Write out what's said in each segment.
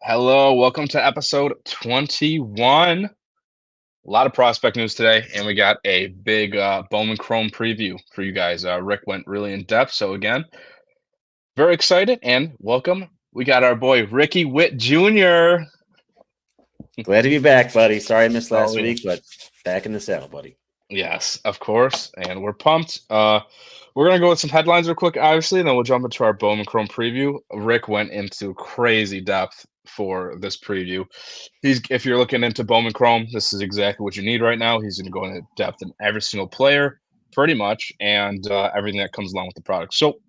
Hello, welcome to episode 21. A lot of prospect news today, and we got a big Bowman Chrome preview for you guys. Rick went really in depth, so again, very excited and welcome. We got our boy Ricky Witt Jr. Glad to be back, buddy. Sorry I missed Oh last yeah, week, but back in the saddle, buddy. yes, of course, and we're pumped. We're gonna go with some headlines real quick, obviously, and then we'll jump into our Bowman Chrome preview. Rick went into crazy depth for this preview. If you're looking into Bowman Chrome, this is exactly what you need right now. He's going to go into depth in every single player, pretty much, and everything that comes along with the product. So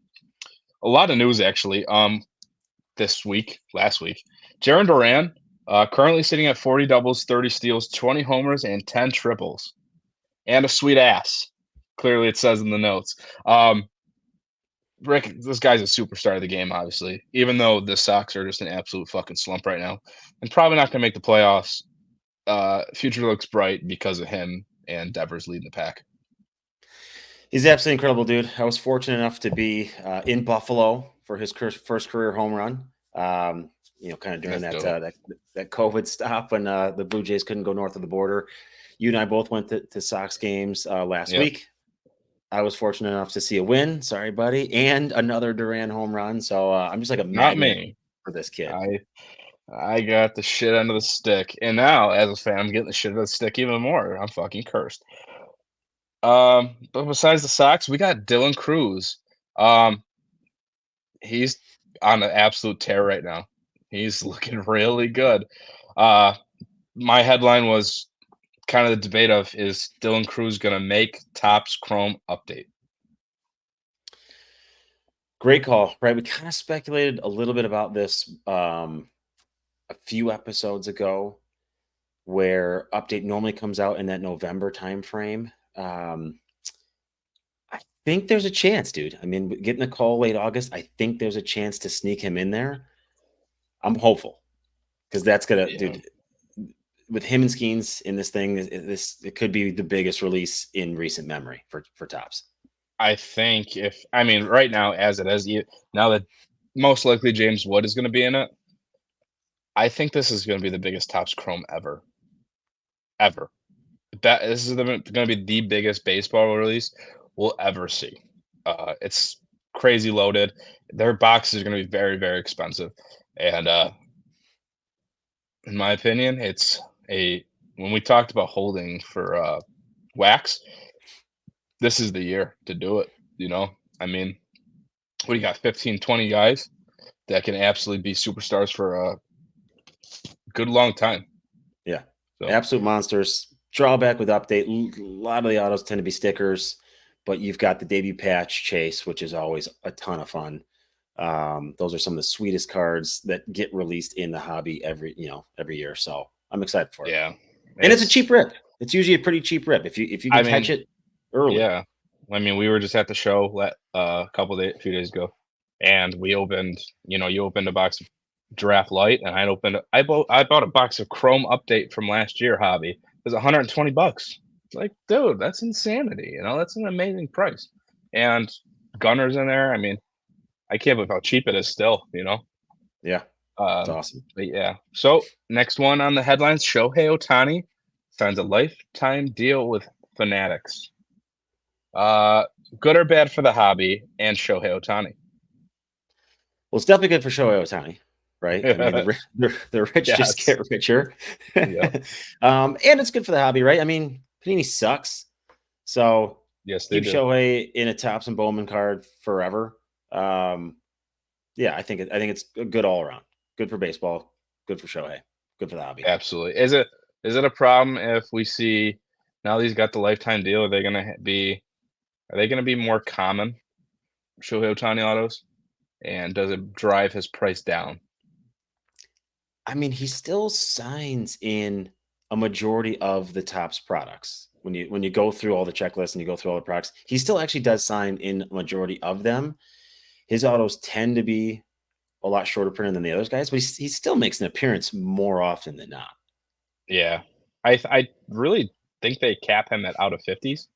a lot of news actually. Last week, Jaron Duran, currently sitting at 40 doubles, 30 steals, 20 homers, and 10 triples, and a sweet ass. Clearly, it says in the notes. Rick, this guy's a superstar of the game, obviously, even though the Sox are just an absolute fucking slump right now and probably not going to make the playoffs. Future looks bright because of him and Devers leading the pack. He's absolutely incredible, dude. I was fortunate enough to be in Buffalo for his first career home run. Kind of during That's that COVID stop when the Blue Jays couldn't go north of the border. You and I both went to Sox games last Yep. week. I was fortunate enough to see a win. Sorry, buddy, and another Duran home run. So I'm just like a Not magnet me. for this kid. I got the shit end of the stick, and now as a fan, I'm getting the shit out of the stick even more. I'm fucking cursed. But besides the Sox, we got Dylan Cruz. Um, he's on an absolute tear right now. He's looking really good. Uh, my headline was kind of the debate of is Dylan Cruz gonna make Topps Chrome update? Great call, right? We kind of speculated a little bit about this a few episodes ago, where update normally comes out in that November timeframe. I think there's a chance, dude. I mean, getting a call late August, I think there's a chance to sneak him in there. I'm hopeful because that's gonna, Yeah. dude. With him and Skeens in this thing, it could be the biggest release in recent memory for Tops. I think right now as it is, now that most likely James Wood is going to be in it, I think this is going to be the biggest Topps Chrome ever, ever. This is going to be the biggest baseball release we'll ever see. It's crazy loaded. Their boxes are going to be very, very expensive, and in my opinion, it's a when we talked about holding for wax, this is the year to do it. I mean, what do you got? 15, 20 guys that can absolutely be superstars for a good long time. Yeah, So absolute monsters. Drawback with update, a lot of the autos tend to be stickers, but you've got the debut patch chase, which is always a ton of fun. Those are some of the sweetest cards that get released in the hobby every year. So I'm excited for it. yeah, And it's a cheap rip. It's usually a pretty cheap rip if you I can catch mean, it early. yeah. I mean, we were just at the show a few days ago, and you opened a box of Draft Light, and I bought a box of Chrome Update from last year hobby. It was $120. It's like, dude, that's insanity. That's an amazing price. And Gunner's in there. I mean, I can't believe how cheap it is still. Yeah, it's Um, awesome. but yeah. So next one on the headlines: Shohei Ohtani signs a lifetime deal with Fanatics. Uh, Good or bad for the hobby and Shohei Ohtani? Well, it's definitely good for Shohei Ohtani, right? I mean, the rich just Yes. get richer. Yep. And it's good for the hobby, right? I mean, Panini sucks. So Yes, they keep do. Shohei in a Topps and Bowman card forever. Yeah, I think it's good all around. Good for baseball. Good for Shohei. Good for the hobby. Absolutely. Is it a problem if we see now that he's got the lifetime deal? Are they gonna be more common Shohei Ohtani autos? And does it drive his price down? I mean, he still signs in a majority of the Topps products. When you go through all the checklists and you go through all the products, he still actually does sign in a majority of them. His autos tend to be a lot shorter printed than the other guys, but he still makes an appearance more often than not. Yeah. I really think they cap him at out of 50s.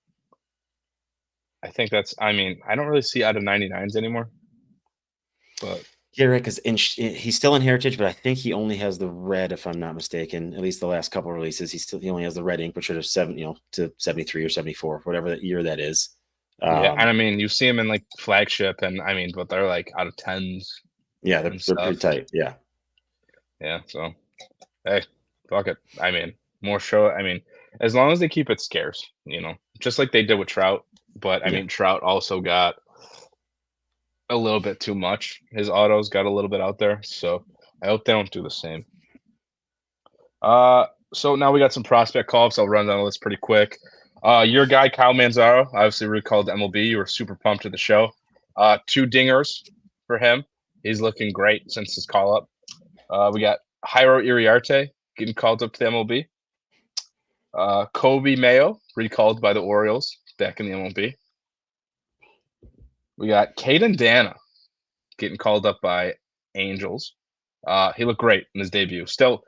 I think I mean, I don't really see out of 99s anymore, but Yeah, right. Because he's still in Heritage, but I think he only has the red, if I'm not mistaken. At least the last couple of releases, he only has the red ink, which are 73 or 74, whatever that year that is. Yeah, and I mean, you see him in like flagship, and I mean, but they're like out of tens Yeah, and they're stuff. pretty tight. Yeah, Yeah, so hey, fuck it. I mean, more show. I mean, as long as they keep it scarce, just like they did with Trout. But I yeah. mean, Trout also got a little bit too much. His autos got a little bit out there, so I hope they don't do the same. Uh, so now we got some prospect call-ups. I'll run down the list pretty quick. Your guy Kyle Manzaro, obviously recalled to MLB. You were super pumped to the show. Two dingers for him. He's looking great since his call-up. We got Jairo Iriarte getting called up to the MLB. Kobe Mayo recalled by the Orioles back in the MLB. We got Caden Dana getting called up by Angels. He looked great in his debut. Still,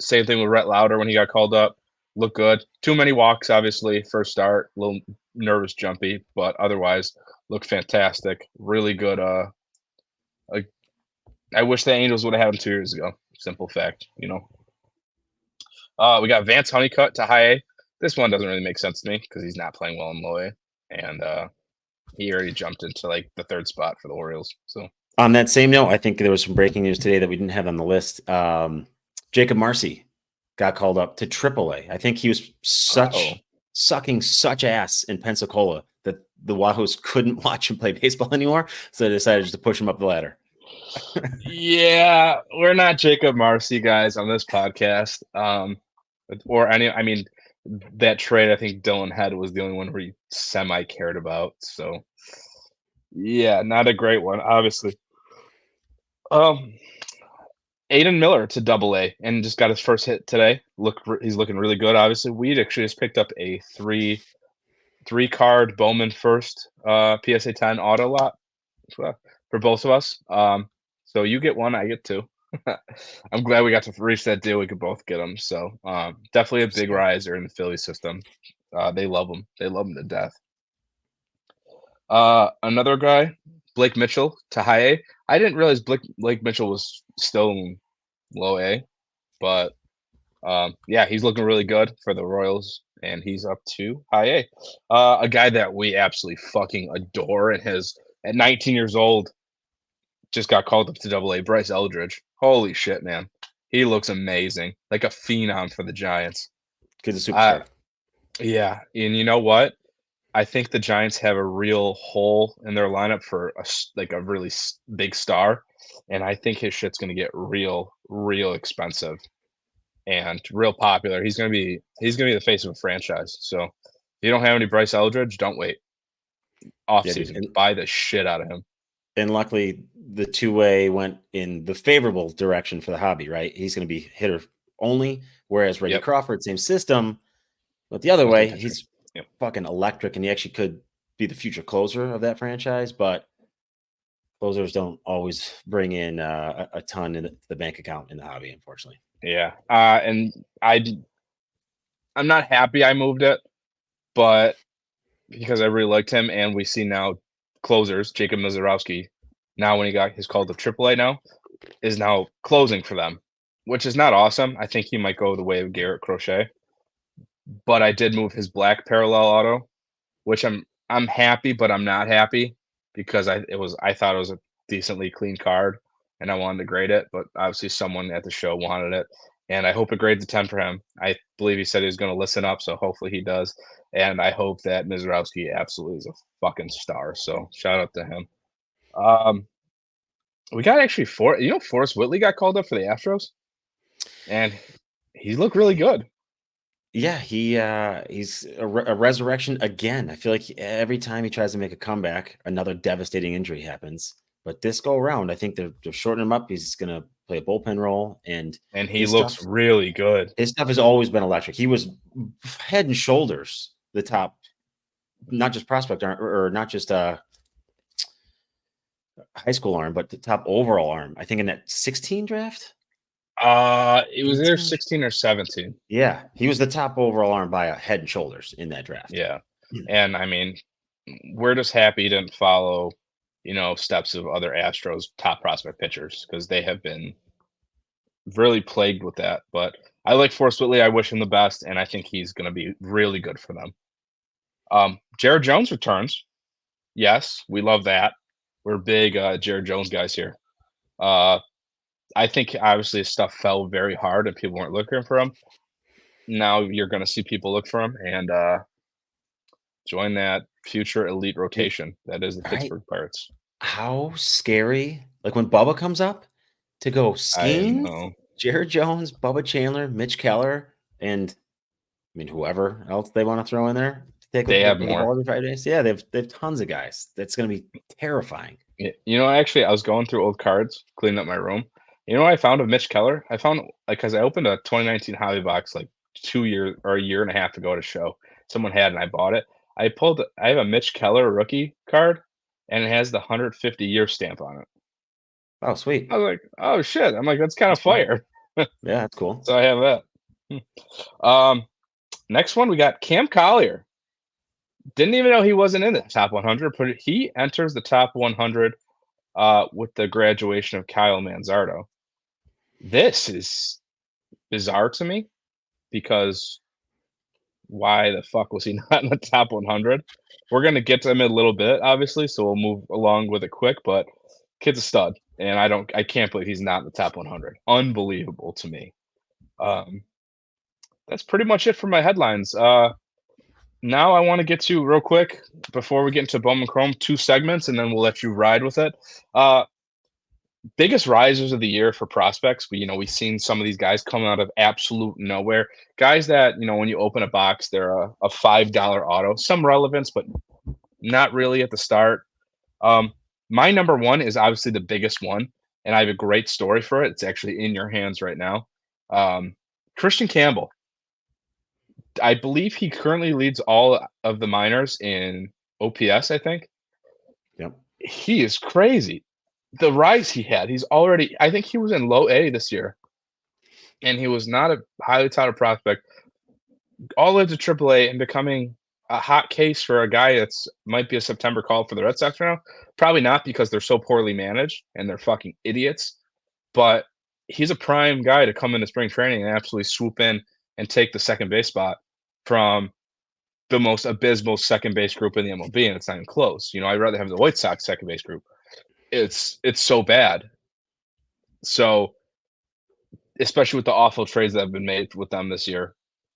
same thing with Rhett Lauder when he got called up. Looked good. Too many walks, obviously, first start. A little nervous, jumpy, but otherwise looked fantastic. Really good. Like, I wish the Angels would have had him 2 years ago. Simple fact. We got Vance Honeycutt to high A. This one doesn't really make sense to me because he's not playing well in low A, and he already jumped into like the third spot for the Orioles. So On that same note, I think there was some breaking news today that we didn't have on the list. Jacob Marcy got called up to AAA. I think he was sucking such ass in Pensacola that the Wahoos couldn't watch him play baseball anymore, so they decided just to push him up the ladder. Yeah, we're not Jacob Marcy guys on this podcast. I mean, that trade I think Dylan had was the only one where he semi cared about. So yeah, not a great one, obviously. Um, Aiden Miller to Double A and just got his first hit today. He's looking really good. Obviously, we actually just picked up a three card Bowman first PSA 10 auto lot for both of us. So you get one, I get two. I'm glad we got to reach that deal. We could both get them. So definitely a big riser in the Philly system. They love him. They love him to death. Another guy, Blake Mitchell to high A. I didn't realize Blake Mitchell was still in low A, but yeah, he's looking really good for the Royals, and he's up to high A. A guy that we absolutely fucking adore, and at 19 years old, just got called up to Double A. Bryce Eldridge. Holy shit, man, he looks amazing, like a phenom for the Giants. Kid's a superstar. Yeah, and you know what? I think the Giants have a real hole in their lineup for a really big star, and I think his shit's gonna get real, real expensive and real popular. He's gonna be the face of a franchise. So if you don't have any Bryce Eldridge, don't wait. Off season, buy the shit out of him. And luckily, the two-way went in the favorable direction for the hobby, right? He's going to be hitter only, whereas Reggie Crawford, same system, but the other way, he's fucking electric, and he actually could be the future closer of that franchise, but closers don't always bring in a ton in the bank account in the hobby, unfortunately. Yeah, and I'm not happy I moved it, but because I really liked him, and we see now closers, Jacob Mizorowski, now when he got his call to AAA now, is now closing for them, which is not awesome. I think he might go the way of Garrett Crochet, but I did move his black parallel auto, which I'm happy, but I'm not happy because I thought it was a decently clean card, and I wanted to grade it, but obviously someone at the show wanted it, and I hope it grades a 10 for him. I believe he said he was going to listen up, so hopefully he does, and I hope that Mizorowski absolutely is a fucking star. So shout out to him. We got actually Forrest Whitley got called up for the Astros, and he looked really good. Yeah, he's a resurrection again. I feel like every time he tries to make a comeback, another devastating injury happens. But this go around, I think they're shortening him up. He's going to play a bullpen role, and he looks really good. His stuff has always been electric. He was head and shoulders the top, not just prospect arm, or not just high school arm, but the top overall arm. I think in that 16 draft. It was either 16 or 17. Yeah, he was the top overall arm by a head and shoulders in that draft. Yeah, and I mean, we're just happy he didn't follow steps of other Astros top prospect pitchers because they have been really plagued with that. But I like Forrest Whitley. I wish him the best, and I think he's going to be really good for them. Jared Jones returns. Yes, we love that. We're big Jared Jones guys here. Uh, I think obviously his stuff fell very hard and people weren't looking for him. Now you're going to see people look for him and join that future elite Dude, rotation that is the right? Pittsburgh Pirates. How scary, like, when Bubba comes up to go I skiing, know Jared Jones, Bubba Chandler, Mitch Keller, and, I mean, whoever else they wanna throw in there to take they have the more. ball every 5 days. Yeah, they've tons of guys. That's gonna be terrifying. Actually, I was going through old cards, cleaning up my room. You know what I found of Mitch Keller? I found like because I opened a 2019 hobby box like 2 years or a year and a half ago to show someone had, and I bought it. I have a Mitch Keller rookie card, and it has the 150-year stamp on it. Oh, I sweet. was like, "Oh, shit." I'm like, "That's kinda That's fire. fire." Yeah, that's cool. So I have that. Next one, we got Cam Collier. Didn't even know he wasn't in the top 100, but he enters the top 100 with the graduation of Kyle Manzardo. This is bizarre to me because why the fuck was he not in the top 100? We're gonna get to him in a little bit, obviously, so we'll move along with it quick. But kid's a stud, and I can't believe he's not in the top 100. Unbelievable to me. Um, that's pretty much it for my headlines. Now I want to get to real quick before we get into Bowman Chrome, two segments, and then we'll let you ride with it. Uh, Biggest risers of the year for prospects. We've seen some of these guys coming out of absolute nowhere. Guys that when you open a box, they're a $5 auto. Some relevance, but not really at the start. Um, my number one is obviously the biggest one, and I have a great story for it. It's actually in your hands right now. Um, Christian Campbell. I believe he currently leads all of the minors in OPS. I think Yep. he is crazy. The rise he had. I think he was in low A this year, and he was not a highly touted prospect. All the way to AAA and becoming a hot case for a guy that's might be a September call for the Red Sox right now. Probably not because they're so poorly managed and they're fucking idiots. But he's a prime guy to come into spring training and absolutely swoop in and take the second base spot from the most abysmal second base group in the MLB, and it's not even close. I'd rather have the White Sox second base group. It's so bad. So especially with the awful trades that have been made with them this year,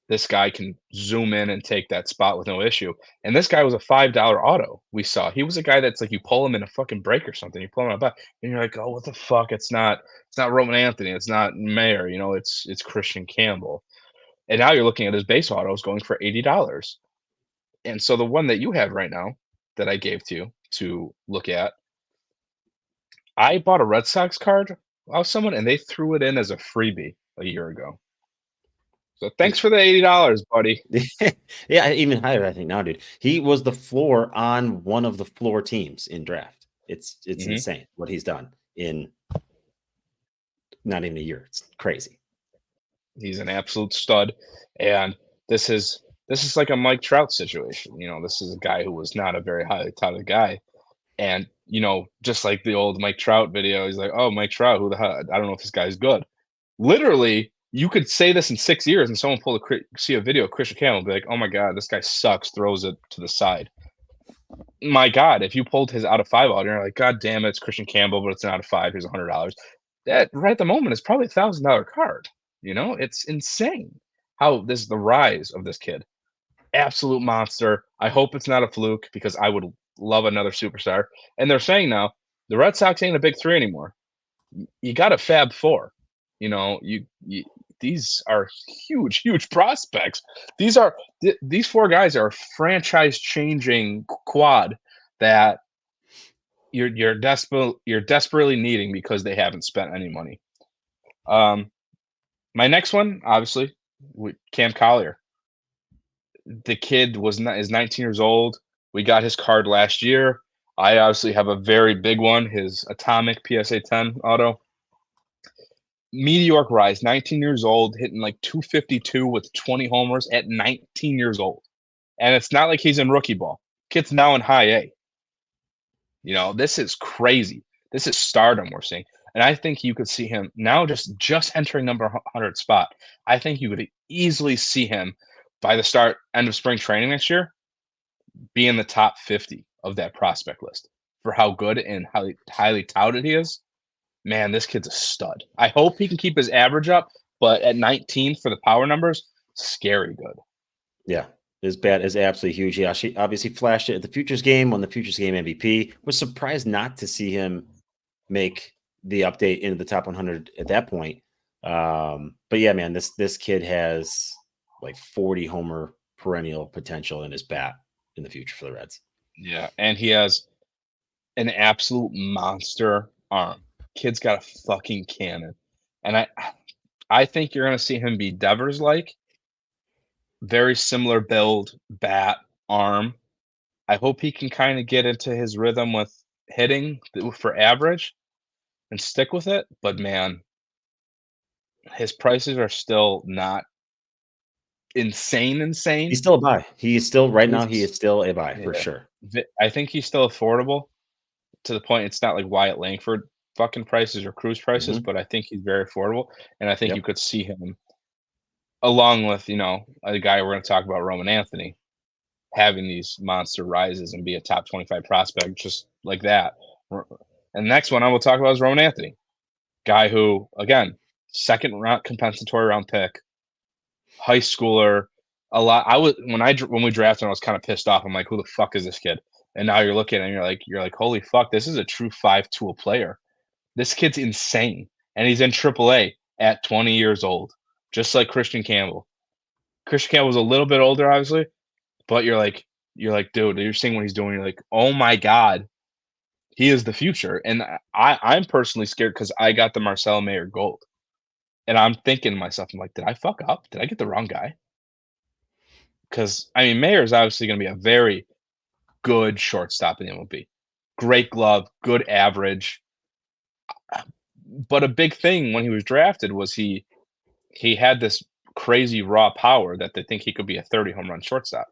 this guy can zoom in and take that spot with no issue. And this guy was a $5 auto. We saw he was a guy that's like you pull him in a fucking break or something. You pull him out back, and you're like, oh, what the fuck? It's not Roman Anthony. It's not Mayer. It's Christian Campbell. And now you're looking at his base autos going for $80. And so the one that you have right now that I gave to you to look at, I bought a Red Sox card off someone, and they threw it in as a freebie a year ago. So thanks for the $80, buddy. Yeah, even higher, I think now, dude. He was the floor on one of the floor teams in draft. It's Mhm. insane what he's done in not even a year. It's crazy. He's an absolute stud, and this is like a Mike Trout situation. This is a guy who was not a very highly touted guy, and just like the old Mike Trout video, he's like, "Oh, Mike Trout, who the hell? I don't know if this guy's good." Literally, you could say this in 6 years, and someone see a video of Christian Campbell and be like, "Oh my god, this guy sucks." Throws it to the side. My God, if you pulled his out of five out, and you're like, God damn it, it's Christian Campbell, but it's an out of five. Here's $100. That right at the moment is probably $1,000 card. It's insane how this is the rise of this kid. Absolute monster. I hope it's not a fluke because I would love another superstar. And they're saying now the Red Sox ain't a big three anymore. You got a Fab Four. You these are huge, huge prospects. These four guys are a franchise changing quad that you're desperately needing because they haven't spent any money. Um, my next one, obviously, Cam Collier. The kid is 19 years old. We got his card last year. I obviously have a very big one, his Atomic PSA 10 auto. Meteoric rise, 19 years old, hitting like 252 with 20 homers at 19 years old. And it's not like he's in rookie ball. Kid's now in high A. This is crazy. This is stardom we're seeing. And I think you could see him now just entering number 100 spot. I think you could easily see him by the end of spring training next year be in the top 50 of that prospect list for how good and how highly touted he is. Man, this kid's a stud. I hope he can keep his average up, but at 19 for the power numbers, scary good. Yeah. His bat is absolutely huge. He actually obviously flashed it at the Futures game, won the Futures game MVP. Was surprised not to see him make the update into the top 100 at that point. But yeah, man, this kid has like 40 homer perennial potential in his bat in the future for the Reds. Yeah, and he has an absolute monster arm. Kid's got a fucking cannon. And I think you're gonna see him be Devers like. Very similar build, bat, arm. I hope he can kind of get into his rhythm with hitting for average and stick with it. But man, his prices are still not insane. He's still a buy. He is still right now. He He's is still a buy for yeah. sure. I think he's still affordable to the point it's not like Wyatt Langford fucking prices or Cruz prices, but I think he's very affordable, and I think you Yep. could see him along with a guy we're going to talk about, Roman Anthony, having these monster rises and be a top 25 prospect just like that. And the next one I will talk about is Roman Anthony, guy who, again, second round compensatory round pick, high schooler. A lot. When we drafted him, I was kind of pissed off. I'm like, who the fuck is this kid? And now you're looking and you're like, holy fuck, this is a true 5-tool player. This kid's insane, and he's in AAA at 20 years old, just like Christian Campbell. Christian Campbell's a little bit older, obviously, but you're like, dude, you're seeing what he's doing. You're like, oh my god, he is the future. And I'm personally scared because I got the Marcelo Mayer Gold, and I'm thinking to myself, I'm like, did I fuck up? Did I get the wrong guy? Because I mean, Mayer is obviously going to be a very good shortstop in the MLB. Great glove, good average. But a big thing when he was drafted was he had this crazy raw power that they think he could be a 30 home run shortstop.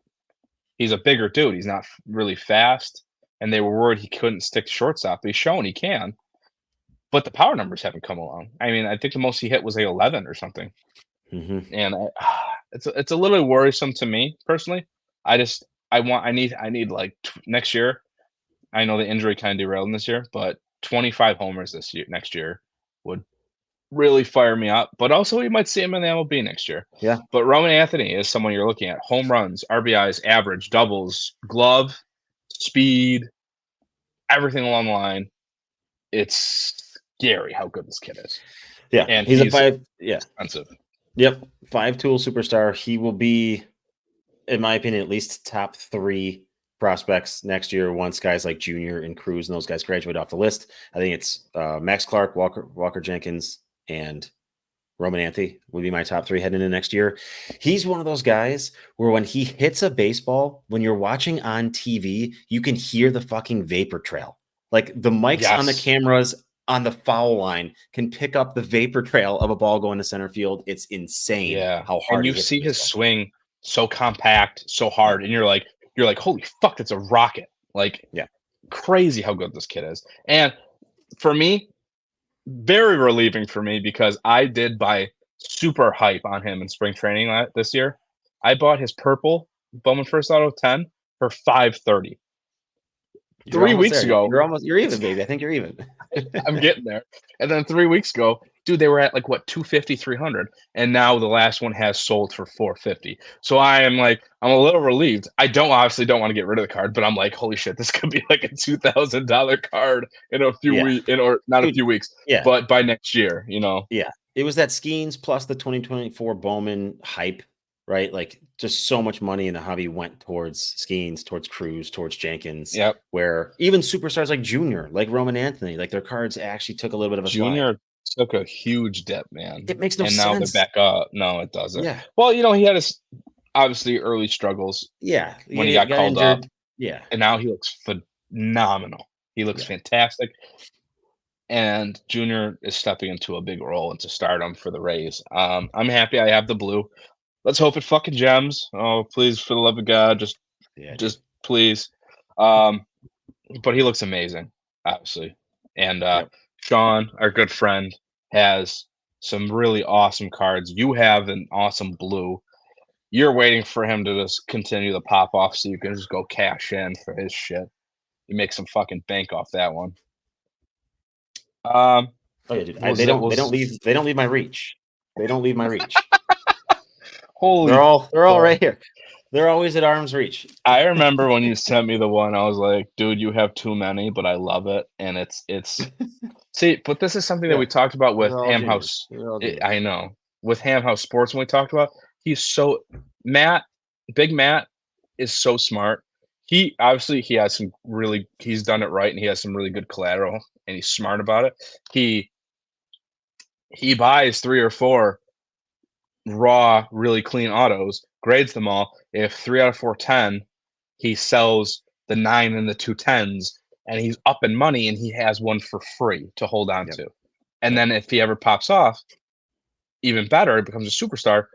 He's a bigger dude. He's not really fast, and they were worried he couldn't stick to shortstop. But he's shown he can. But the power numbers haven't come along. I mean, I think the most he hit was like 11 or something. And it's a little worrisome to me personally. I need like next year. I know the injury kind of derailed him this year, but 25 homers next year would really fire me up. But also, you might see him in the MLB next year. Yeah. But Roman Anthony is someone you're looking at: home runs, RBIs, average, doubles, glove, speed, everything along the line. It's scary how good this kid is. Yeah, and he's a 5. Yeah, expensive. Yep, 5-tool superstar. He will be, in my opinion, at least top 3 prospects next year once guys like Junior and Cruz and those guys graduate off the list. I think it's Max Clark, Walker Jenkins, and Roman Anthony would be my top 3 heading into next year. He's one of those guys where when he hits a baseball, when you're watching on TV, you can hear the fucking vapor trail. Like the mics on the cameras on the foul line can pick up the vapor trail of a ball going to center field. It's insane how hard and you see his swing so compact, so hard, and you're like, holy fuck, that's a rocket. Like, crazy how good this kid is. And for me, very relieving for me because I did buy super hype on him in spring training this year. I bought his purple Bowman First Auto 10 for $530. 3 weeks ago, you're even, baby. I think you're even. I'm getting there. And then 3 weeks ago, dude, they were at like what, 250, 300, and now the last one has sold for 450. So I'm a little relieved. I obviously don't want to get rid of the card, but I'm like, holy shit, this could be like a $2,000 card in a few weeks, or not a few weeks, but by next year, Yeah, it was that Skeens plus the 2024 Bowman hype, right? Like just so much money in the hobby went towards Skeens, towards Cruz, towards Jenkins. Yep. Where even superstars like Junior, like Roman Anthony, like their cards actually took a little bit of a Junior slide. took a huge dip, man. It makes no sense. sense. And now they're back up. No, it doesn't. Yeah. Well, he had his obviously early struggles. Yeah. When he got called injured. up. Yeah. And now he looks phenomenal. He looks fantastic. And Junior is stepping into a big role into stardom for the Rays. I'm happy I have the blue. Let's hope it fucking gems. Oh, please, for the love of God, just please. but he looks amazing, obviously. And Yep. Sean, our good friend, has some really awesome cards. You have an awesome blue. You're waiting for him to just continue the pop off so you can just go cash in for his shit. You make some fucking bank off that one. Um, Oh yeah, dude. was it was They don't leave my reach. They don't leave my reach. holy They're all fuck. right here. They're always at arm's reach. I remember when you sent me the one, I was like, dude, you have too many, but I love it. And it's see, but this is something that we Yeah, talked about with they're all Ham juniors. House. They're all I juniors. know with Ham House Sports when we talked about, he's so Matt, Big Matt is so smart. He obviously he has some really he's done it right and he has some really good collateral and he's smart about it. He buys 3 or 4 raw, really clean autos, grades them all. If 3 out of 4 10, he sells the 9 and the 2 tens, and he's up in money, and he has one for free to hold on Yep. to. And Yep. then if he ever pops off, even better, it becomes a superstar.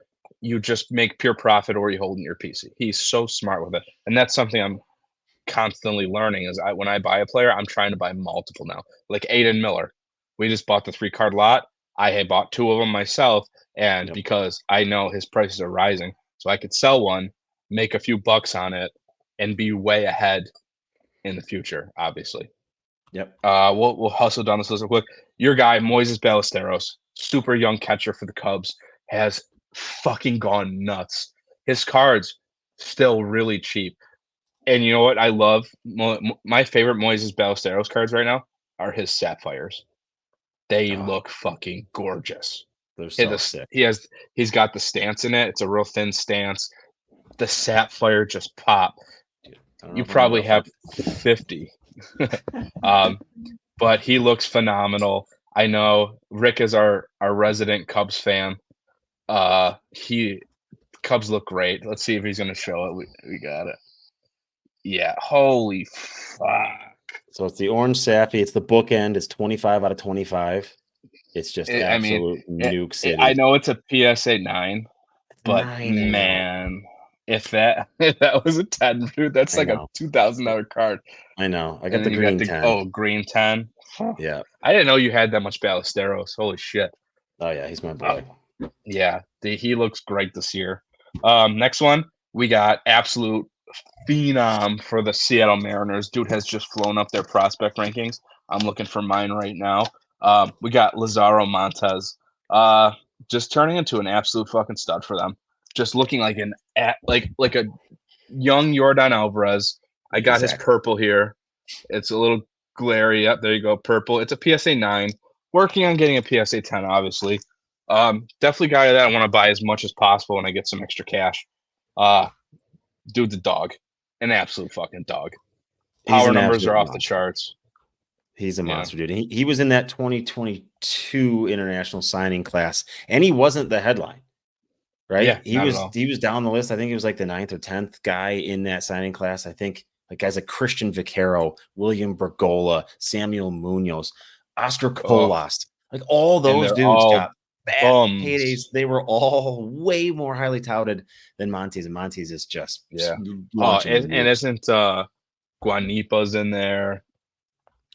You just make pure profit, or you hold in your PC. He's so smart with it, and that's something I'm constantly learning. Is when I buy a player, I'm trying to buy multiple now. Like Aiden Miller, we just bought the 3 card lot. I had bought 2 of them myself, and Yep. because I know his prices are rising, so I could sell one, make a few bucks on it, and be way ahead in the future. Obviously, Yep. we'll hustle down this list real quick. Your guy Moises Ballesteros, super young catcher for the Cubs, has fucking gone nuts. His cards still really cheap. And you know what I love? My favorite Moises Ballesteros cards right now are his sapphires. They Oh, look fucking gorgeous. they're He so has, sick. he's got the stance in it. It's a real thin stance. The sapphire just pop. Dude, I don't know You if I'm gonna be probably able to have 50. um, but he looks phenomenal. I know Rick is our resident Cubs fan. He Cubs look great. Let's see if he's gonna show it. We got it. Yeah. Holy fuck. So it's the orange sappy. It's the bookend. It's 25 out of 25. It's just I mean, absolute nuke I city. know it's a PSA 9, It's but 9, I know. man, if that if that was a 10, dude, that's I like a know. $2,000 card. I know. I And got then the you got green the 10. green 10. Huh. Yeah. I didn't know you had that much Ballesteros. Holy shit. Oh yeah, he's my Uh, boy. yeah, he looks great this year. Next one, we got absolute phenom for the Seattle Mariners. Dude has just flown up their prospect rankings. I'm looking for mine right now. We got Lazaro Montez, uh, just turning into an absolute fucking stud for them. Just looking like like a young Jordan Alvarez. I got his Exactly. purple here. It's a little glary. Yep, there you go, purple. It's a PSA 9. Working on getting a PSA 10, obviously. Definitely guy that I want to buy as much as possible when I get some extra cash. Uh, Dude's a dog, an absolute fucking dog. He's Power an numbers are absolute off the monster. charts. He's a Yeah. monster, dude. He was in that 2022 international signing class, and he wasn't the headline, right? Yeah, not at all. He was down the list. I think he was like the 9th or 10th guy in that signing class. I think like guys like Christian Vaquero, William Bergola, Samuel Munoz, Oscar Oh, Colas, like all and those they're dudes all got fat paydays. bums. They were all way more highly touted than Montes, and Montes is just Yeah. Oh, launching and nukes. isn't Guanipa's in there?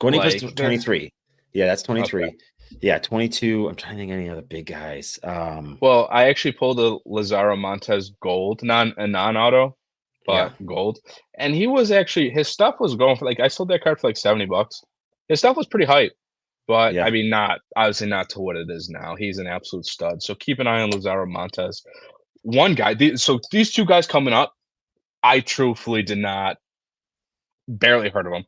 Guanipa's Like the 23. Yeah, that's okay. 23. Yeah, 22. I'm trying to think of any other big guys. Well, I actually pulled a Lazaro Montez gold, non-auto, Yeah, but gold. And he was actually his stuff was going for like I sold that card for like $70. His stuff was pretty hype, but I yeah. mean not obviously not to what it is now. He's an absolute stud. So keep an eye on Lazaro Montez. One guy, so these 2 guys coming up, I truthfully did not barely heard of them.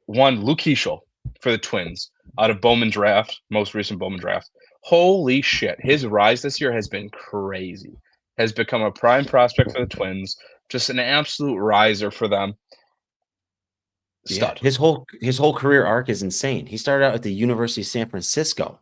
One, Luke Keeschel for the Twins out of Bowman draft, most recent Bowman draft. Holy shit. His rise this year has been crazy. Has become a prime prospect for the Twins. Just an absolute riser for them. Yeah, Stud. his whole career arc is insane. He started out at the University of San Francisco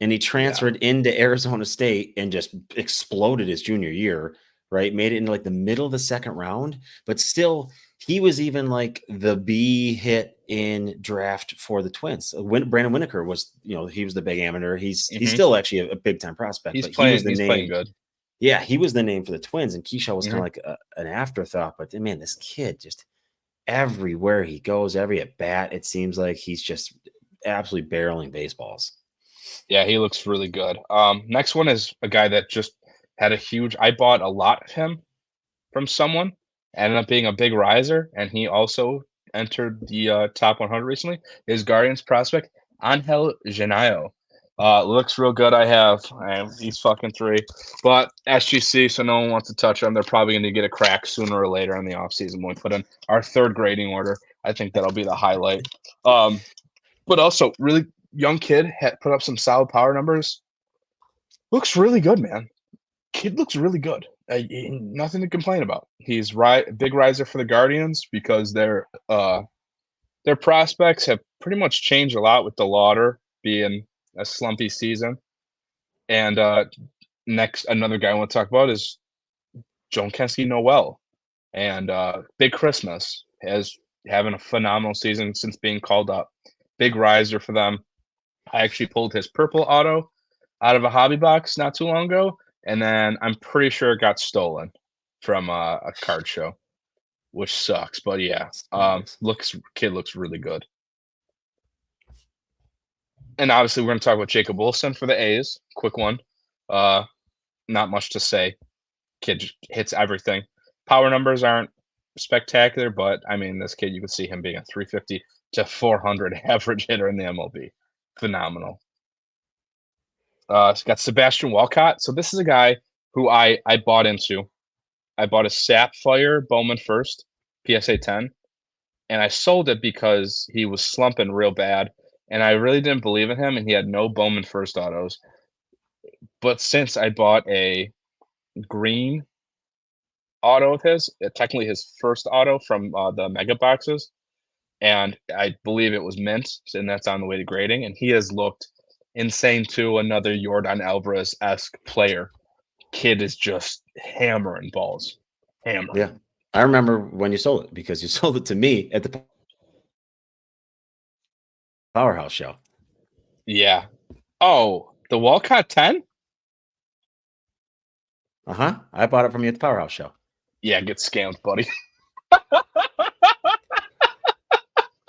and he Yeah. transferred into Arizona State and just exploded his junior year, right? Made it into like the middle of the second round, but still he was even like the B hit in draft for the Twins. When Brandon Winokur was, he was the big amateur. He's Hmm. still actually a big time prospect, but he was the He's playing name. good. Yeah, he was the name for the Twins, and Keyshaw was kind Hmm. of like an afterthought. But man, this kid just everywhere he goes, every at bat, it seems like he's just absolutely barreling baseballs. Yeah, he looks really good. Next one is a guy that just had a huge. I bought a lot of him from someone, ended up being a big riser, and he also entered the top 100 recently. Is Guardians prospect Angel Genio. Looks real good. He's fucking three, but SGC, so no one wants to touch him. They're probably going to get a crack sooner or later in the offseason when we put in our third grading order. I think that'll be the highlight. But also, really young kid had put up some solid power numbers. Looks really good, man. Kid looks really good. Nothing to complain about. He's big riser for the Guardians because their prospects have pretty much changed a lot with the Lauder being a slumpy season. And next, another guy I want to talk about is Joan Kesky Noel and Big Christmas has having a phenomenal season since being called up. Big riser for them. I actually pulled his purple auto out of a hobby box not too long ago, and then I'm pretty sure it got stolen from a card show, which sucks. But yeah, kid looks really good. And obviously, we're going to talk about Jacob Wilson for the A's. Quick one. Uh, Not much to say. Kid hits everything. Power numbers aren't spectacular, but I mean, this kid, you could see him being a 350 to 400 average hitter in the MLB. Phenomenal. It's got Sebastian Walcott. So this is a guy who I bought into. I bought a Sapphire Bowman first, PSA 10, and I sold it because he was slumping real bad, and I really didn't believe in him, and he had no Bowman first autos. But since I bought a green auto of his, technically his first auto from the mega boxes, and I believe it was mint, and that's on the way to grading, and he has looked insane too. Another Jordan Alvarez esque player. Kid is just hammering balls, hammering. Yeah, I remember when you sold it because you sold it to me at the Powerhouse show. Yeah. Oh, the Walcott 10? I bought it from you at the Powerhouse show. Yeah, get scammed, buddy.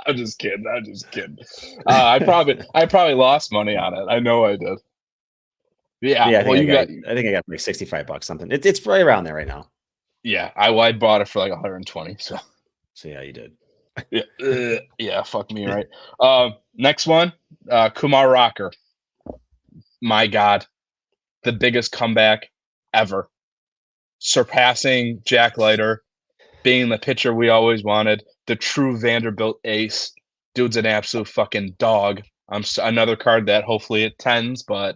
I'm just kidding. I'm just kidding. I probably lost money on it. I know I did. Yeah. Yeah, Well, you got. I think I got like $65 something. It's right around there right now. Yeah, I bought it for like 120. So yeah, you did. yeah, yeah. Fuck me, right? Next one, Kumar Rocker. My God, the biggest comeback ever, surpassing Jack Leiter, being the pitcher we always wanted, the true Vanderbilt ace. Dude's an absolute fucking dog. Another card that hopefully it tens, but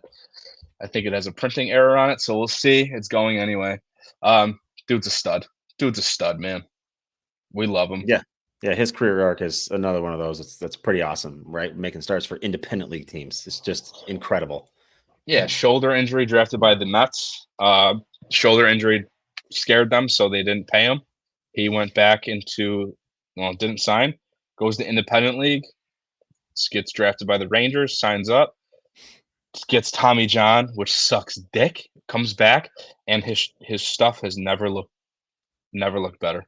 I think it has a printing error on it, so we'll see. It's going anyway. Dude's a stud. Dude's a stud, man. We love him. Yeah. Yeah, his career arc is another one of those. That's pretty awesome, right? Making starts for independent league teams. It's just incredible. Yeah, shoulder injury drafted by the Mets. Shoulder injury scared them, so they didn't pay him. He went back didn't sign, goes to independent league, gets drafted by the Rangers, signs up, gets Tommy John, which sucks dick, comes back, and his stuff has never looked better.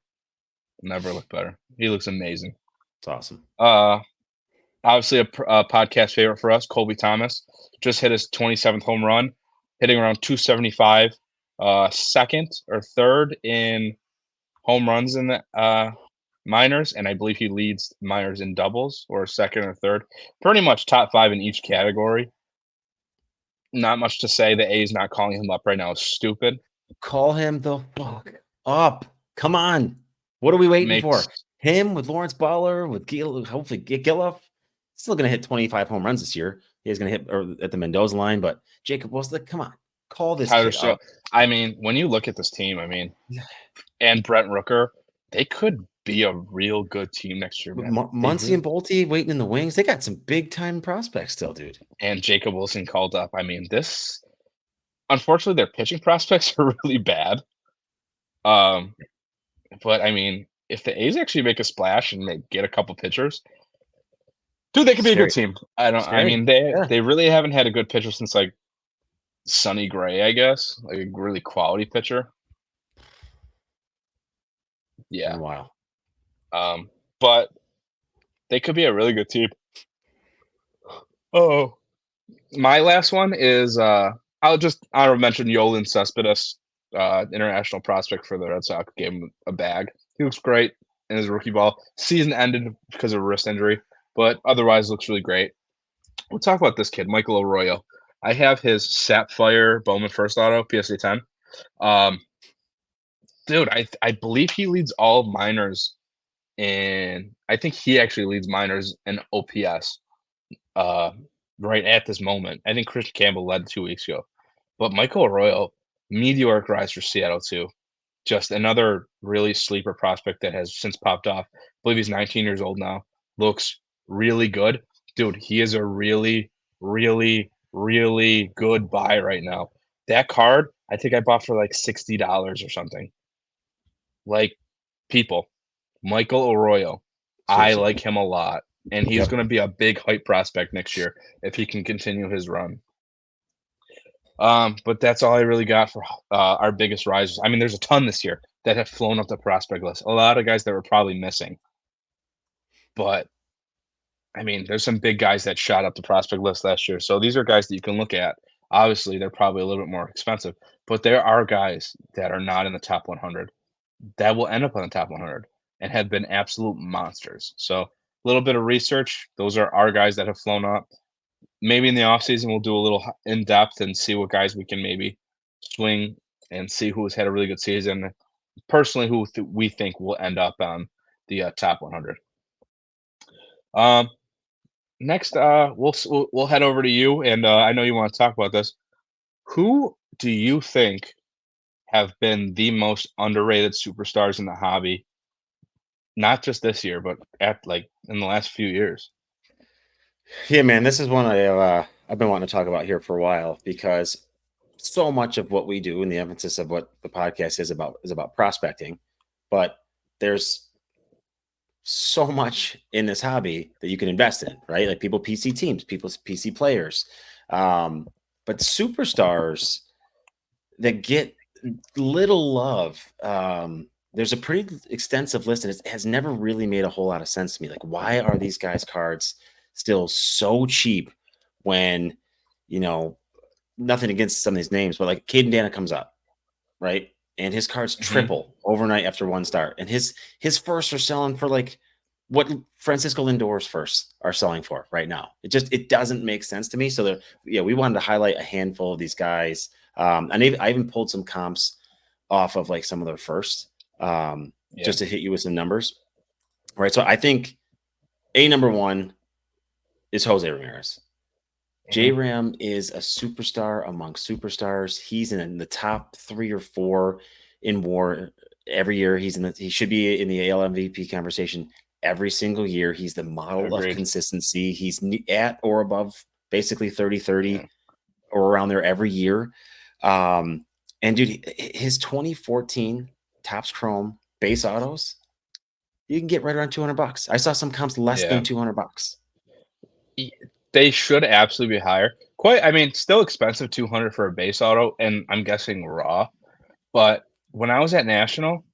Never looked better. He looks amazing. It's awesome. Obviously a podcast favorite for us, Colby Thomas, just hit his 27th home run, hitting around 275, second or third in home runs in the minors, and I believe he leads minors in doubles or second or third. Pretty much top 5 in each category. Not much to say. The A's not calling him up right now is stupid. Call him the fuck up. Come on. What are we waiting for? Him with Lawrence Butler, with hopefully Gilliff. Still going to hit 25 home runs this year. He's going to hit at the Mendoza line, but Jacob Wilson, come on. Call this kid up. I mean, when you look at this team, and Brent Rooker, they could be a real good team next year, man. Muncy and Bolte waiting in the wings. They got some big time prospects still, dude. And Jacob Wilson called up. Unfortunately, their pitching prospects are really bad. But I mean, if the A's actually make a splash and they get a couple pitchers, dude, they could be a good team. They really haven't had a good pitcher since like Sonny Gray, I guess, like a really quality pitcher. Yeah. Wow. but they could be a really good team. Oh, my last one is I'll just honorable mention Yolan Cespedes, international prospect for the Red Sox. Gave him a bag. He looks great in his rookie ball. Season ended because of a wrist injury, but otherwise looks really great. We'll talk about this kid, Michael Arroyo. I have his Sapphire Bowman first auto, PSA 10. Um, dude, I believe he leads all minors in. I think he actually leads minors in OPS. Uh, right at this moment. I think Chris Campbell led 2 weeks ago, but Michael Arroyo, meteoric rise for Seattle too. Just another really sleeper prospect that has since popped off. I believe he's 19 years old now. Looks really good, dude. He is a really, really, really good buy right now. That card, I think I bought for like $60 or something. Like people, Michael Arroyo, I Seriously. like him a lot, and he's Yep. going to be a big hype prospect next year if he can continue his run. But that's all I really got for our biggest risers. I mean, there's a ton this year that have flown up the prospect list. A lot of guys that were probably missing, but I mean, there's some big guys that shot up the prospect list last year. So these are guys that you can look at. Obviously, they're probably a little bit more expensive, but there are guys that are not in the top 100 that will end up on the top 100 and have been absolute monsters. So a little bit of research. Those are our guys that have flown up. Maybe in the offseason, we'll do a little in depth and see what guys we can maybe swing and see who's had a really good season. Personally, who we think will end up on the top 100. Um, next, we'll head over to you, and I know you want to talk about this. Who do you think have been the most underrated superstars in the hobby? Not just this year, but at like in the last few years. Yeah, man, this is one I've been wanting to talk about here for a while because so much of what we do and the emphasis of what the podcast is about prospecting, but there's so much in this hobby that you can invest in, right? Like people PC teams, people's PC players, um, but superstars that get little love. There's a pretty extensive list, and it has never really made a whole lot of sense to me. Like, why are these guys' cards still so cheap when, you know, nothing against some of these names, but like Caden Dana comes up, right? And his cards Hmm. triple overnight after one start. And his firsts are selling for like what Francisco Lindor's firsts are selling for right now. It doesn't make sense to me. So yeah, we wanted to highlight a handful of these guys. And I even pulled some comps off of like some of their first, Yeah. just to hit you with some numbers. Right. So I think number one is Jose Ramirez. J Hmm. Ram is a superstar among superstars. He's in the top 3 or 4 in WAR every year. He should be in the AL MVP conversation every single year. He's the model of Agreed. consistency. He's at or above basically 30-30 Yeah. or around there every year. And dude, his 2014 Topps Chrome base autos, you can get right around $200. I saw some comps less than Yeah. $200. Y- They should absolutely be higher. Quite, I mean, still expensive 200 for a base auto, and I'm guessing raw. But when I was at National,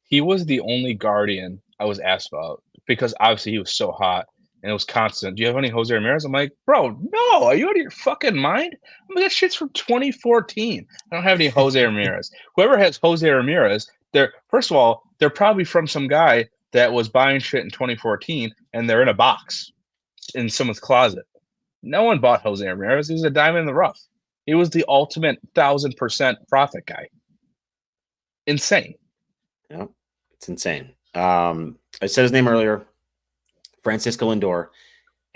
he was the only Guardian I was asked about because obviously he was so hot and it was constant. Do you have any Jose Ramirez? I'm like, bro, no. Are you out of your fucking mind? I mean, that shit's from 2014. I don't have any Jose Ramirez. Whoever has Jose Ramirez, they're first of all, they're probably from some guy that was buying shit in 2014 and they're in a box in someone's closet. No one bought Jose Ramirez. He was a diamond in the rough. He was the ultimate 1,000% profit guy. Insane. Yeah, it's insane. I said his name earlier, Francisco Lindor,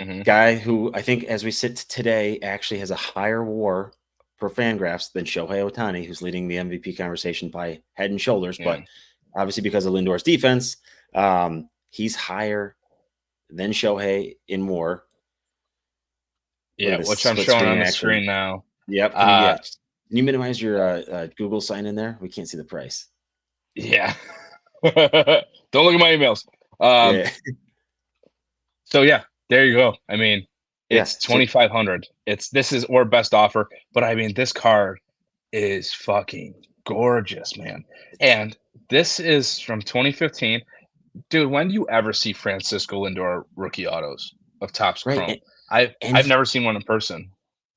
Hmm. guy who I think, as we sit today, actually has a higher WAR per Fangraphs than Shohei Ohtani, who's leading the MVP conversation by head and shoulders. Yeah. But obviously, because of Lindor's defense, he's higher than Shohei in WAR. Look at Yeah, this which I'm split showing screen on the action. screen now. Yep. Can you? Yeah. Uh, Can you minimize your Google sign in there? We can't see the price. yeah. Don't look at my emails. Um, Yeah. so yeah, there you go. I mean, Yeah. it's So 2,500. This is or best offer, but I mean this card is fucking gorgeous, man. And this is from 2015. dude, when do you ever see Francisco Lindor rookie autos of Topps Right, Chrome? I've and never seen one in person.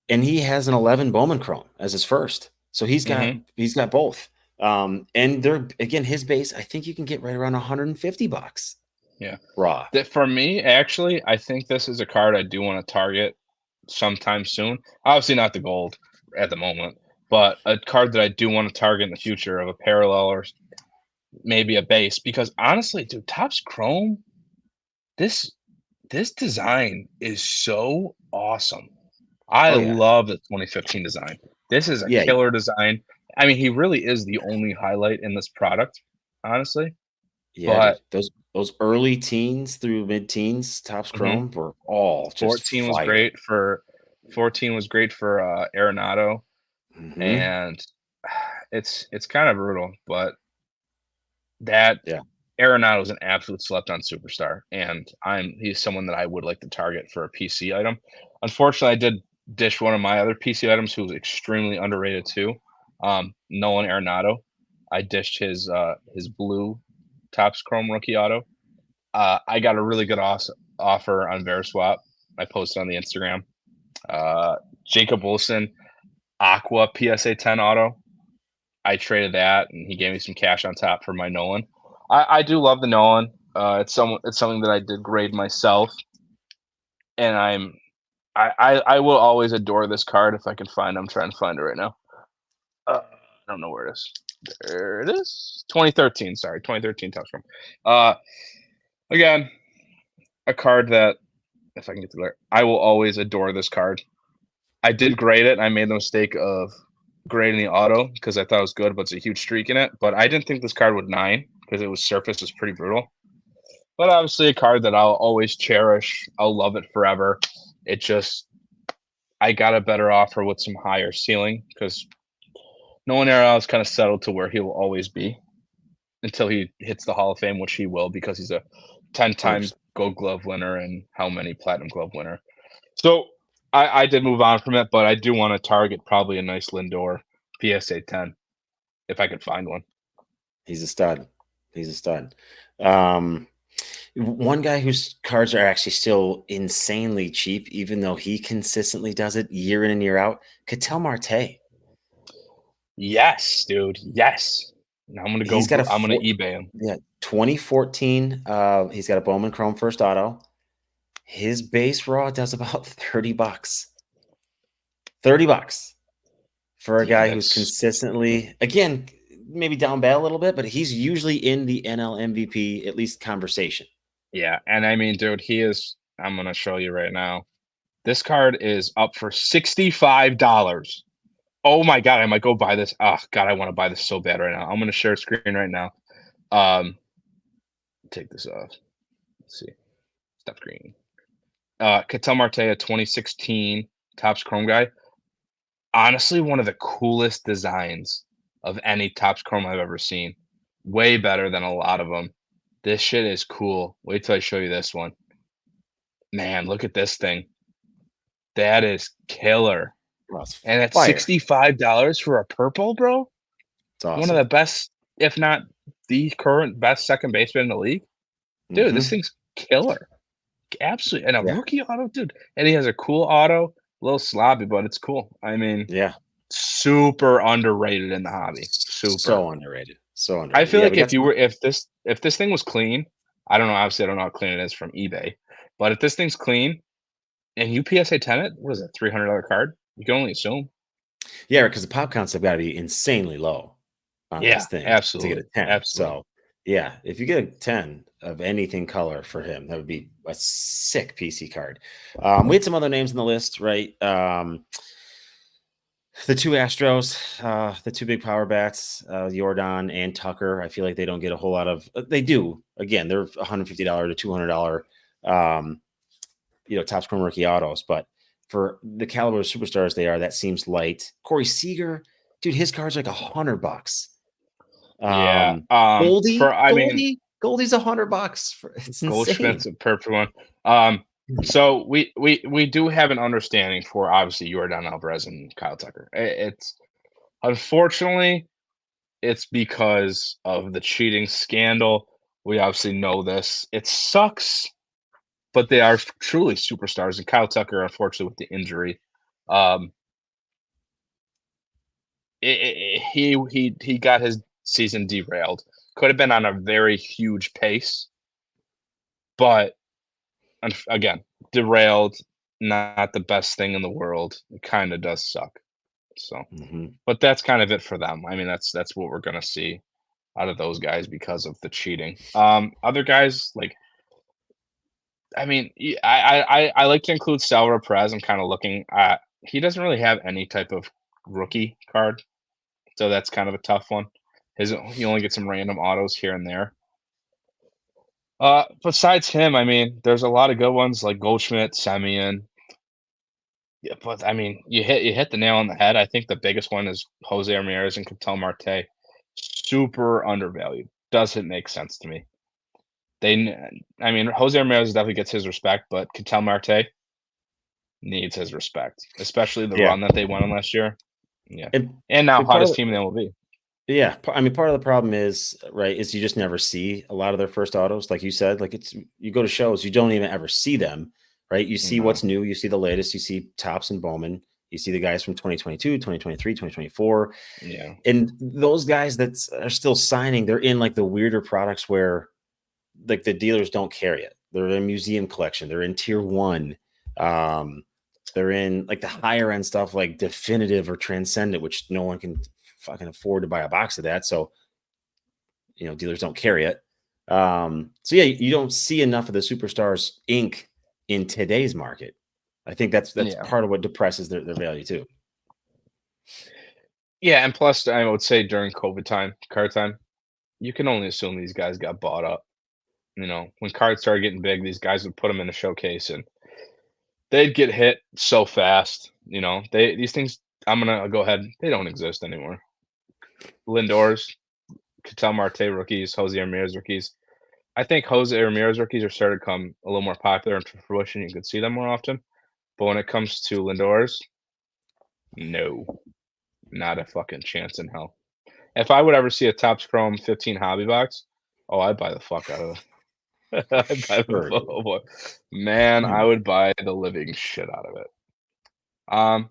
he has an 11 Bowman Chrome as his first. So Mhm. he's got both. And they're again his base, I think you can get right around 150 bucks Yeah. raw. That for me, actually, I think this is a card I do wanna target sometime soon. Obviously not the gold at the moment, but a card that I do wanna target in the future of a parallel or maybe a base because honestly, dude, Topps Chrome, this this design is so awesome. I Oh yeah. love the 2015 design. This is a Yeah, killer design. I mean, he really is the only highlight in this product, honestly, yeah, but dude. Those early teens through mid-teens Topps mhm, Chrome were all just 14 was fire. great for 14 was great for, Arenado, Mhm. and it's kinda brutal, but that Yeah. Arenado is an absolute slept-on superstar, and he's someone that I would like to target for a PC item. Unfortunately, I did dish one of my other PC items who was extremely underrated too, Nolan Arenado. I dished his blue Topps Chrome rookie auto. I got a really good offer on Veriswap. I posted on the Instagram. Uh, Jacob Wilson Aqua PSA 10 auto. I traded that, and he gave me some cash on top for my Nolan. I do love the Nolan. It's something that I did grade myself, and I will always adore this card if I can find it. I'm trying to find it right now. I don't know where it is. There it is. 2013. Sorry, 2013 Touchscreen. Uh, again, a card that if I can get to there, I will always adore this card. I did grade it, and I made the mistake of grading the auto because I thought it was good, but it's a huge streak in it. But I didn't think this card would 9 because it was surface was pretty brutal. But obviously a card that I'll always cherish. I'll love it forever. It just I got a better offer with some higher ceiling because Nolan Arenado is kind of settled to where he will always be until he hits the Hall of Fame, which he will because he's a 10-time 100%. Gold Glove winner and how many Platinum Glove winner. So I did move on from it, but I do want to target probably a nice Lindor PSA 10 if I could find one. He's a stud. He's a stud. Um, One guy whose cards are actually still insanely cheap, even though he consistently does it year in and year out, Ketel Marte. Yes, dude. Yes. Now I'm gonna He's got a I'm gonna four, eBay him. yeah, 2014. He's got a Bowman Chrome first auto. His base raw does about 30 bucks. 30 bucks for a Yeah, guy who's that's consistently, again, maybe down bad a little bit, but he's usually in the NL MVP, at least conversation. yeah, and I mean, dude, he is. I'm gonna show you right now. This card is up for $65. Oh my god, I might go buy this. Oh god, I want to buy this so bad right now. I'm gonna share screen right now. Um, take this off. Let's see. Stop screen. Ketel Marte, a 2016 Topps Chrome guy. Honestly, one of the coolest designs of any Topps Chrome I've ever seen. Way better than a lot of them. This shit is cool. Wait till I show you this one. Man, look at this thing. That is killer. Well, it's And at fire. $65 for a purple, bro? It's One of the awesome. best, if not the current best second baseman in the league. Dude, this Hmm. thing's killer. Absolutely. And a Yeah. rookie auto, dude. And he has a cool auto. A little sloppy, but it's cool. I mean, Yeah. super underrated in the hobby. Super. So underrated. So I underrated. feel Yeah, like we got if you some. were if this thing was clean, I don't know, obviously I don't know how clean it is from eBay, but if this thing's clean and you PSA 10 it, what is it, $300 card? You can only assume. Yeah, because the pop counts have got to be insanely low on Yeah, these things to get a absolutely. 10. Absolutely. So, yeah, if you get a 10 of anything color for him, that would be a sick PC card. We had some other names on the list, right? The two Astros, the two big power bats, Jordan and Tucker. I feel like they don't get a whole lot of. They do. Again, they're $150 to $200, um, top scoring rookie autos. But for the caliber of superstars they are, that seems light. Corey Seager, dude, his card's like $100. Yeah. For I mean, Goldie's $100. It's Goldschmidt's insane. a perfect one. So we do have an understanding for obviously Jordan Alvarez and Kyle Tucker. It's unfortunately it's because of the cheating scandal. We obviously know this. It sucks, but they are truly superstars. And Kyle Tucker, unfortunately, with the injury, um, he got his season derailed. Could have been on a very huge pace, but again, derailed. Not the best thing in the world. It kind of does suck. So, Mhm. but that's kind of it for them. I mean, that's what we're gonna see out of those guys because of the cheating. Other guys like, I mean, I like to include Salvador Perez. I'm kind of looking at. He doesn't really have any type of rookie card, so that's kind of a tough one. He only gets some random autos here and there. Besides him, I mean, there's a lot of good ones like Goldschmidt, Semien. Yeah, but I mean, you hit the nail on the head. I think the biggest one is Jose Ramirez and Ketel Marte. Super undervalued. Doesn't make sense to me. I mean, Jose Ramirez definitely gets his respect, but Ketel Marte needs his respect, especially the Yeah. run that they went on last year. Yeah, And and now and part hottest of team in the MLB. Yeah, I mean, part of the problem is, right, is you just never see a lot of their first autos. Like you said, like you go to shows, you don't even ever see them, right? You see No, what's new, you see the latest, you see Tops and Bowman, you see the guys from 2022, 2023, 2024. yeah, And those guys that are still signing, they're in like the weirder products where like the dealers don't carry it. They're in museum collection, they're in tier one. Um, they're in like the higher end stuff like definitive or transcendent, which no one can fucking afford to buy a box of that. So dealers don't carry it. So yeah, you don't see enough of the superstars ink in today's market. I think that's yeah, part of what depresses their value too. yeah. And plus, I would say during COVID time, card time, you can only assume these guys got bought up. When cards started getting big, these guys would put them in a showcase and they'd get hit so fast. These things. I'm gonna go ahead. They don't exist anymore. Lindors, Ketel Marte rookies, Jose Ramirez rookies. I think Jose Ramirez rookies are starting to come a little more popular into fruition. You could see them more often. But when it comes to Lindors, no, not a fucking chance in hell. If I would ever see a Topps Chrome 15 hobby box, oh, I'd buy the fuck out of it. I'd buy the Sure. oh boy. Man, I would buy the living shit out of it. Um,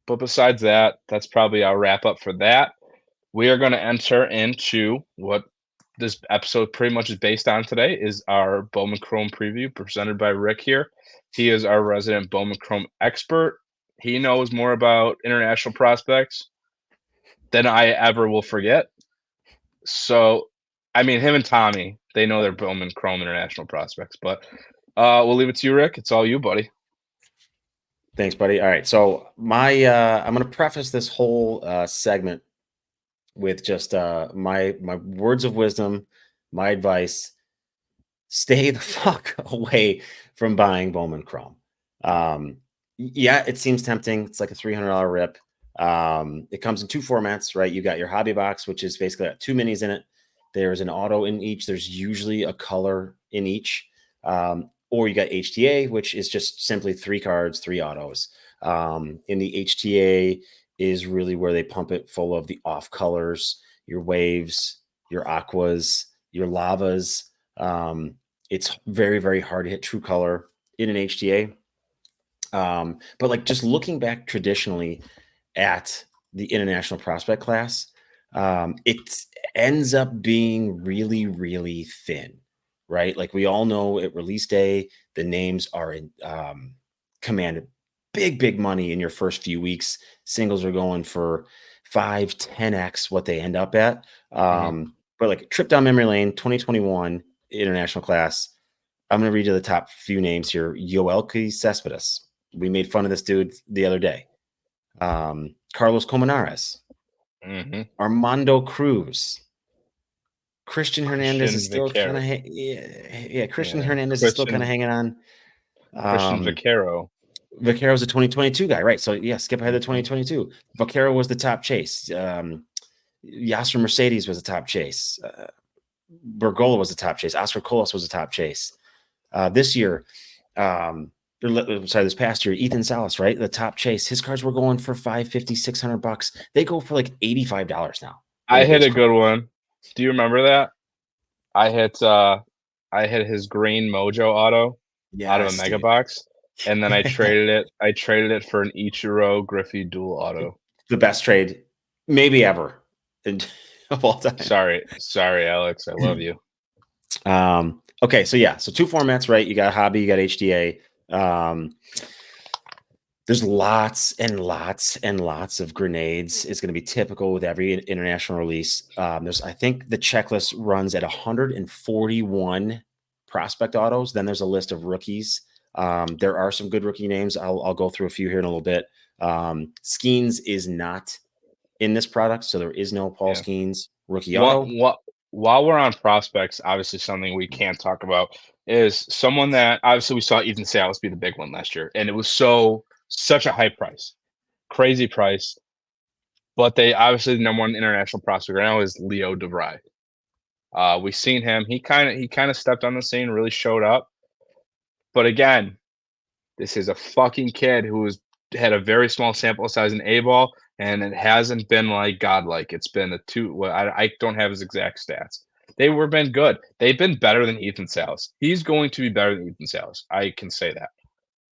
but besides that, that's probably our wrap up for that. We are going to enter into what this episode pretty much is based on today is our Bowman Chrome preview presented by Rick here. He is our resident Bowman Chrome expert. He knows more about international prospects than I ever will forget. So, I mean, him and Tommy, they know they're Bowman Chrome international prospects. But we'll leave it to you, Rick. It's all you, buddy. Thanks, buddy. All right. So I'm going to preface this whole segment with just my words of wisdom, my advice. Stay the fuck away from buying Bowman Chrome. Yeah, it seems tempting. It's like a $300 rip. It comes in two formats, right? You got your hobby box, which is basically got two minis in it. There's an auto in each. There's usually a color in each. Or you got HTA, which is just simply three cards, three autos. In the HTA is really where they pump it full of the off colors, your waves, your aquas, your lavas. It's very, very hard to hit true color in an HTA. But like just looking back traditionally at the international prospect class, it ends up being really, really thin, right? Like we all know at release day, the names are in commanded big, big money in your first few weeks. Singles are going for 5, 10x what they end up at. Mhm. But like trip down memory lane, 2021 international class. I'm going to read you the top few names here. Yoelki Cespedes. We made fun of this dude the other day. Carlos Colmenares, Mhm. Armando Cruz, Christian Hernandez is Christian still kind Vaquero. of yeah. Christian Yeah. Hernandez is still kind of Christian hanging on. Christian Um, Vaquero. Vaquero's a 2022 guy, right? So yeah, skip ahead to Mhm. 2022. Vaquero was the top chase. Yasser Mercedes was a top chase. Bergola was a top chase. Oscar Colas was a top chase. This year, this past year, Ethan Salas, right? The top chase. His cards were going for $550, $600. They go for like $85 now in I a hit base a card. good one. Do you remember that? I hit his green Mojo auto out of a Yes, mega dude. box, and then I traded it for an Ichiro Griffey dual auto. The best trade maybe ever in of all time. Sorry, Alex. I love you. Okay, so yeah, so two formats, right? You got hobby, you got HDA. There's lots and lots and lots of grenades. It's going to be typical with every international release. I think the checklist runs at 141 prospect autos. Then there's a list of rookies. There are some good rookie names. I'll go through a few here in a little bit. Skeens is not in this product, so there is no Paul Yeah. Skeens rookie What auto. what while we're on prospects, obviously something we can't talk about is someone that obviously we saw Ethan Salas be the big one last year, and it was such a high price, crazy price. But they obviously the number one international prospect right now is Leo DeVry. We've seen him. He kind of stepped on the scene, really showed up. But again, this is a fucking kid who has had a very small sample size in A ball, and it hasn't been like godlike. It's been a two. Well, I don't have his exact stats. They were been good. They've been better than Ethan Salas. He's going to be better than Ethan Salas. I can say that.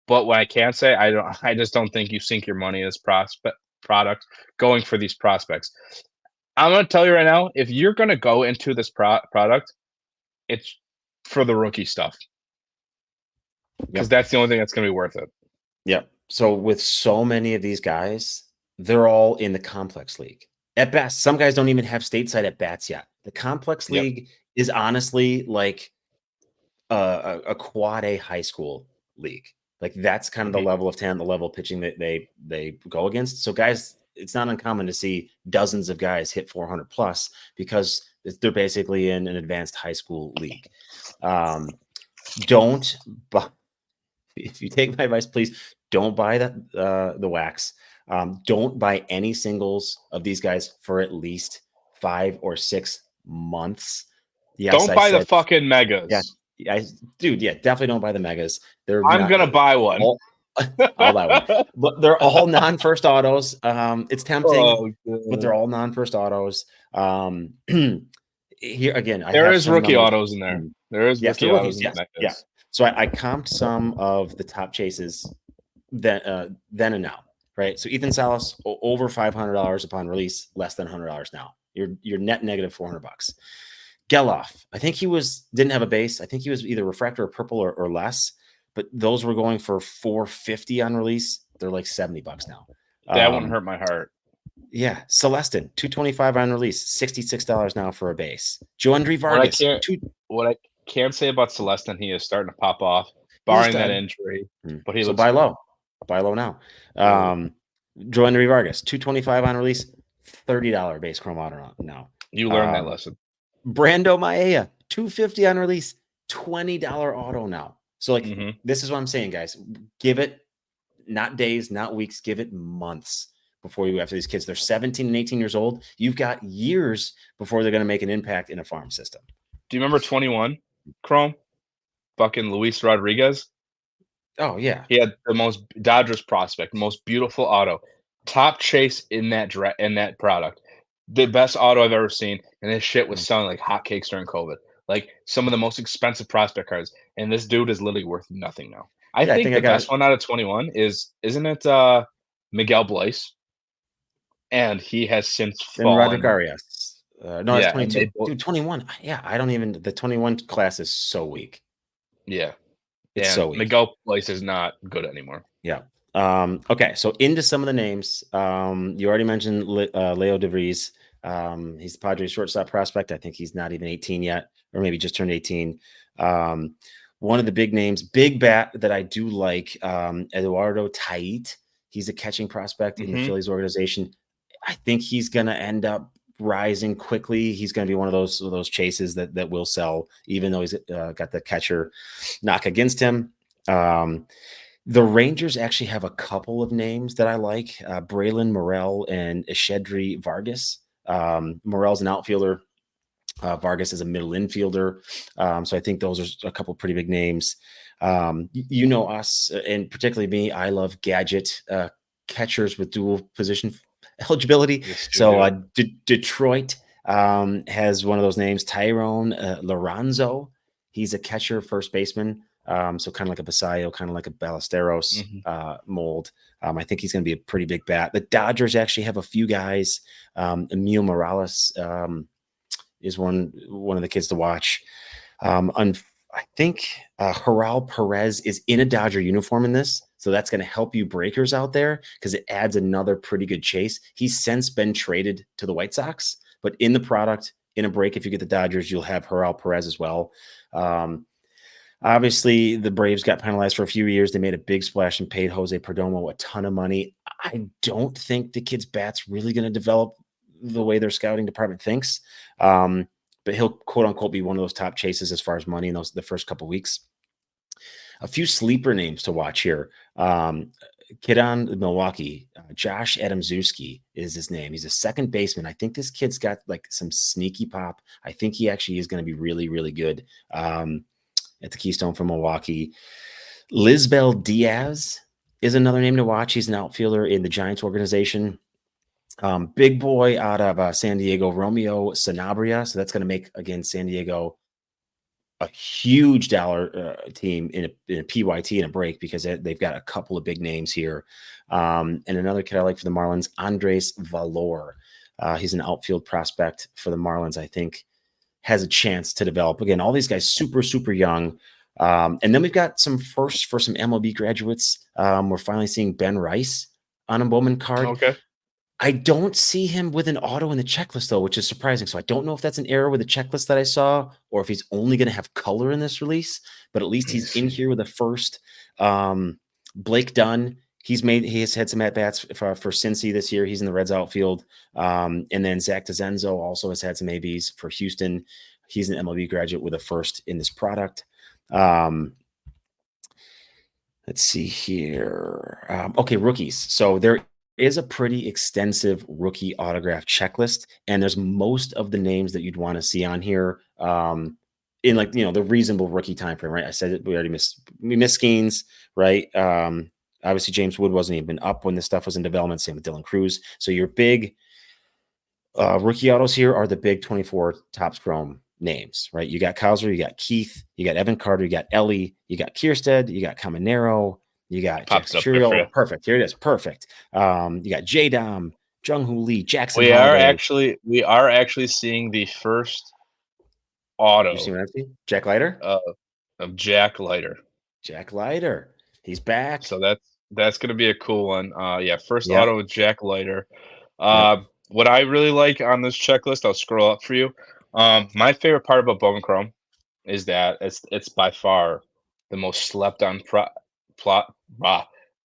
But what I can't say, I don't. I just don't think you sink your money in this prospect product going for these prospects. I'm going to tell you right now, if you're going to go into this product, it's for the rookie stuff because Yep. that's the only thing that's going to be worth it. Yep. So with so many of these guys, they're all in the complex league. At best, some guys don't even have stateside at bats yet. The complex Yep. league is honestly like a quad A high school league. Like that's kind of the Mhm. level of talent, the level of pitching that they go against. So guys, it's not uncommon to see dozens of guys hit 400 plus because they're basically in an advanced high school league. Don't buy, if you take my advice, please don't buy the wax. Don't buy any singles of these guys for at least 5 or 6 months. Yes, Don't I buy the said, fucking yeah, megas. dude, yeah, definitely don't buy the megas. They're I'm not gonna buy one. all. I'll buy one, but they're all non-first autos. It's tempting, Oh, but they're god. all non-first autos. Here again, I There have is some rookie numbers. autos in there. Mm. There is Yes, they're rookie autos rookies. in the Yes, yeah. megas. So I comped some of the top chases then and now, right? So Ethan Salas over $500 upon release, less than $100 now. You're net negative $400. Geloff, I think he didn't have a base. I think he was either refractor or purple or less, but those were going for 450 on release. They're like $70 now. That wouldn't hurt my heart. Yeah, Celestin, 225 on release, $66 now for a base. Joandre What I Vargas, can't what I can say about Celestin, he is starting to pop off, he's a barring that stud. injury. But he So looks buy good. low, buy low now. Ooh. Joandre Vargas, 225 on release, $30 base chrome auto now. You learned that lesson. Brando Maea, 250 on release, $20 auto now. So like Mhm. this is what I'm saying, guys. Give it not days, not weeks, give it months before you after these kids. They're 17 and 18 years old. You've got years before they're going to make an impact in a farm system. Do you remember 21 Chrome? Fucking Luis Rodriguez? Oh yeah. He had the most Dodgers prospect, most beautiful auto, top chase in that product, the best auto I've ever seen, and this shit was selling like hotcakes during COVID. Like some of the most expensive prospect cards, and this dude is literally worth nothing now. I Yeah, I think think I the got it. best one out of 21 isn't it Miguel Bleis? And he has since And Roderick fallen. Arias. No, that's Yeah, and they 22. both Dude, 21. Yeah, I don't even the 21 class is so weak. yeah, It's and so weak. Miguel Bleis is not good anymore. Yeah. Okay, so into some of the names. You already mentioned Leo DeVries. He's the Padres shortstop prospect. I think he's not even 18 yet, or maybe just turned 18. One of the big names, big bat that I do like, Eduardo Tait. He's a catching prospect in the Mhm. Phillies organization. I think he's going to end up rising quickly. He's going to be one of those chases that will sell, even though he's got the catcher knock against him. The Rangers actually have a couple of names that I like, Braylon Morel and Ishedri Vargas. Morel's an outfielder. Vargas is a middle infielder. So I think those are a couple of pretty big names. You know us, and particularly me, I love gadget catchers with dual position eligibility. Yes, you So do. Detroit, has one of those names, Tyrone Lorenzo. He's a catcher, first baseman. So kind of like a Basayo, kind of like a Ballesteros Mhm. mold. I think he's going to be a pretty big bat. The Dodgers actually have a few guys. Emil Morales is one of the kids to watch. I think Haral Perez is in a Dodger uniform in this. So that's going to help you breakers out there because it adds another pretty good chase. He's since been traded to the White Sox, but in the product, in a break, if you get the Dodgers, you'll have Haral Perez as well. Obviously, the Braves got penalized for a few years. They made a big splash and paid Jose Perdomo a ton of money. I don't think the kid's bat's really going to develop the way their scouting department thinks. But he'll quote unquote be one of those top chases as far as money in the first couple weeks. A few sleeper names to watch here. Kid on Milwaukee, Josh Adamczewski is his name. He's a second baseman. I think this kid's got like some sneaky pop. I think he actually is going to be really, really good at the Keystone from Milwaukee. Lisbel Diaz is another name to watch. He's an outfielder in the Giants organization. Big boy out of San Diego, Romeo Sanabria. So that's going to make, again, San Diego a huge dollar team in a PYT in a break because they've got a couple of big names here. And another kid I like for the Marlins, Andres Valor. He's an outfield prospect for the Marlins, I think, has a chance to develop. Again, all these guys super, super young. And then we've got some firsts for some MLB graduates. We're finally seeing Ben Rice on a Bowman card. Okay. I don't see him with an auto in the checklist, though, which is surprising. So I don't know if that's an error with the checklist that I saw or if he's only going to have color in this release, but at least Let me he's in see. here with the first. Blake Dunn, he has had some at-bats for Cincy this year. He's in the Reds outfield. And then Zach DeZenzo also has had some ABs for Houston. He's an MLB graduate with a first in this product. Let's see here. Okay, rookies. So there is a pretty extensive rookie autograph checklist, and there's most of the names that you'd want to see on here in like the reasonable rookie time frame, right? I said it, we missed Skeens, right? Obviously James Wood wasn't even up when this stuff was in development. Same with Dylan Cruz. So your big rookie autos here are the big 24 Topps Chrome names, right? You got Cowser, you got Keith, you got Evan Carter, you got Ellie, you got Kierstead, you got Caminero, you got Pops Jackson it up there for Churio. you. Perfect. Here it is. Perfect. You got J Dom, Jung Hoo Lee, Jackson We are Holiday. actually seeing the first You see auto what I see? Jack Leiter? of Jack Leiter. Jack Leiter. He's back. So that's gonna be a cool one. Yeah, first Yep. auto with Jack Leiter. Yep. What I really like on this checklist, I'll scroll up for you. My favorite part about Bowman Chrome is that it's by far the most slept on plot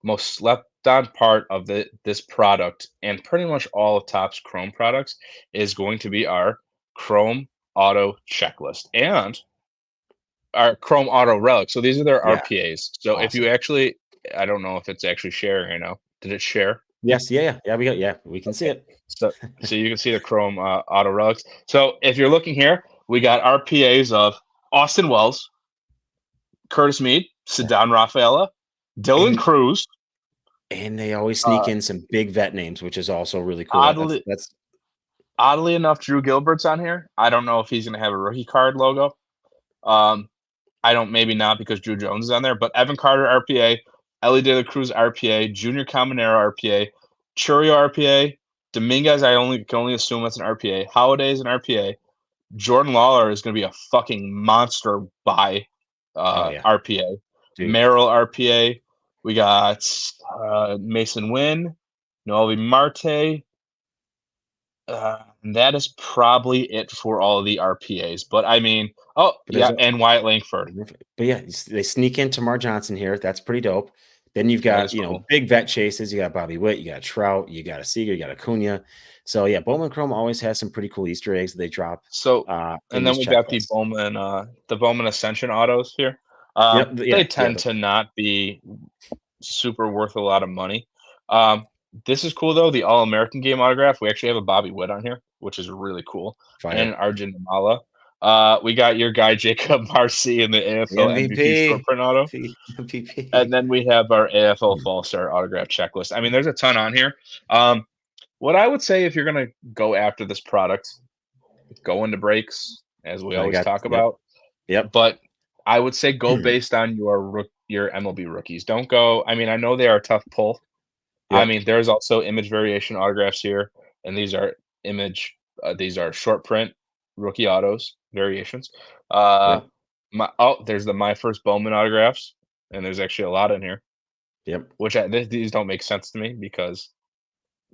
most slept on part of this product, and pretty much all of Topps Chrome products is going to be our Chrome Auto checklist and our Chrome Auto Relic. So these are their Yeah. RPAs. So if you Awesome. actually, I don't know if it's actually sharing right now. Did it share? Yes. Yeah. Yeah. We can see Okay. it. So you can see the Chrome Auto Relics. So if you're looking here, we got RPAs of Austin Wells, Curtis Mead, Cedon Rafaela, Dylan And Cruz. they always sneak Uh, in some big vet names, which is also really cool. oddly, That's oddly enough, Drew Gilbert's on here. I don't know if he's going to have a rookie card logo. Um, I don't, maybe not because Drew Jones is on there. But Evan Carter RPA, Ellie De La Cruz RPA, Junior Caminero RPA, Churio RPA, Dominguez. Can only assume that's an RPA. Holiday is an RPA. Jordan Lawler is going to be a fucking monster by oh yeah, RPA. dude. Merrill RPA. We got Mason Wynn, Noelvi Marte. And that is probably it for all of the RPAs. But I mean, oh But there's yeah, and Wyatt Langford. but yeah, they sneak in Tamar Johnson here. That's pretty dope. Then you've That got is cool. big vet chases. You got Bobby Witt, you got Trout, you got a Seager, you got Acuna. So yeah, Bowman Chrome always has some pretty cool Easter eggs that they drop So, in and then these we got checklists. The Bowman Ascension autos here. Yep, They yeah, yeah. tend to not be super worth a lot of money. Um, this is cool though. The All American Game autograph. We actually have a Bobby Witt on here, which is really cool, and an Fire. Arjun Namala. We got your guy Jacob Marcy in the The AFL MVP short MVP. print auto, and MVP. then we have our AFL Fall Star autograph checklist. I mean, there's a ton on here. What I would say if you're gonna go after this product, go into breaks, as we I always got talk yep, about. yep. But I would say go based on your MLB rookies. Don't go. I mean, I know they are a tough pull. I Yep, mean, there's also image variation autographs here, and image. These are short print rookie autos variations. Uh, yep, there's the my first Bowman autographs, and there's actually a lot in here, yep. which these don't make sense to me because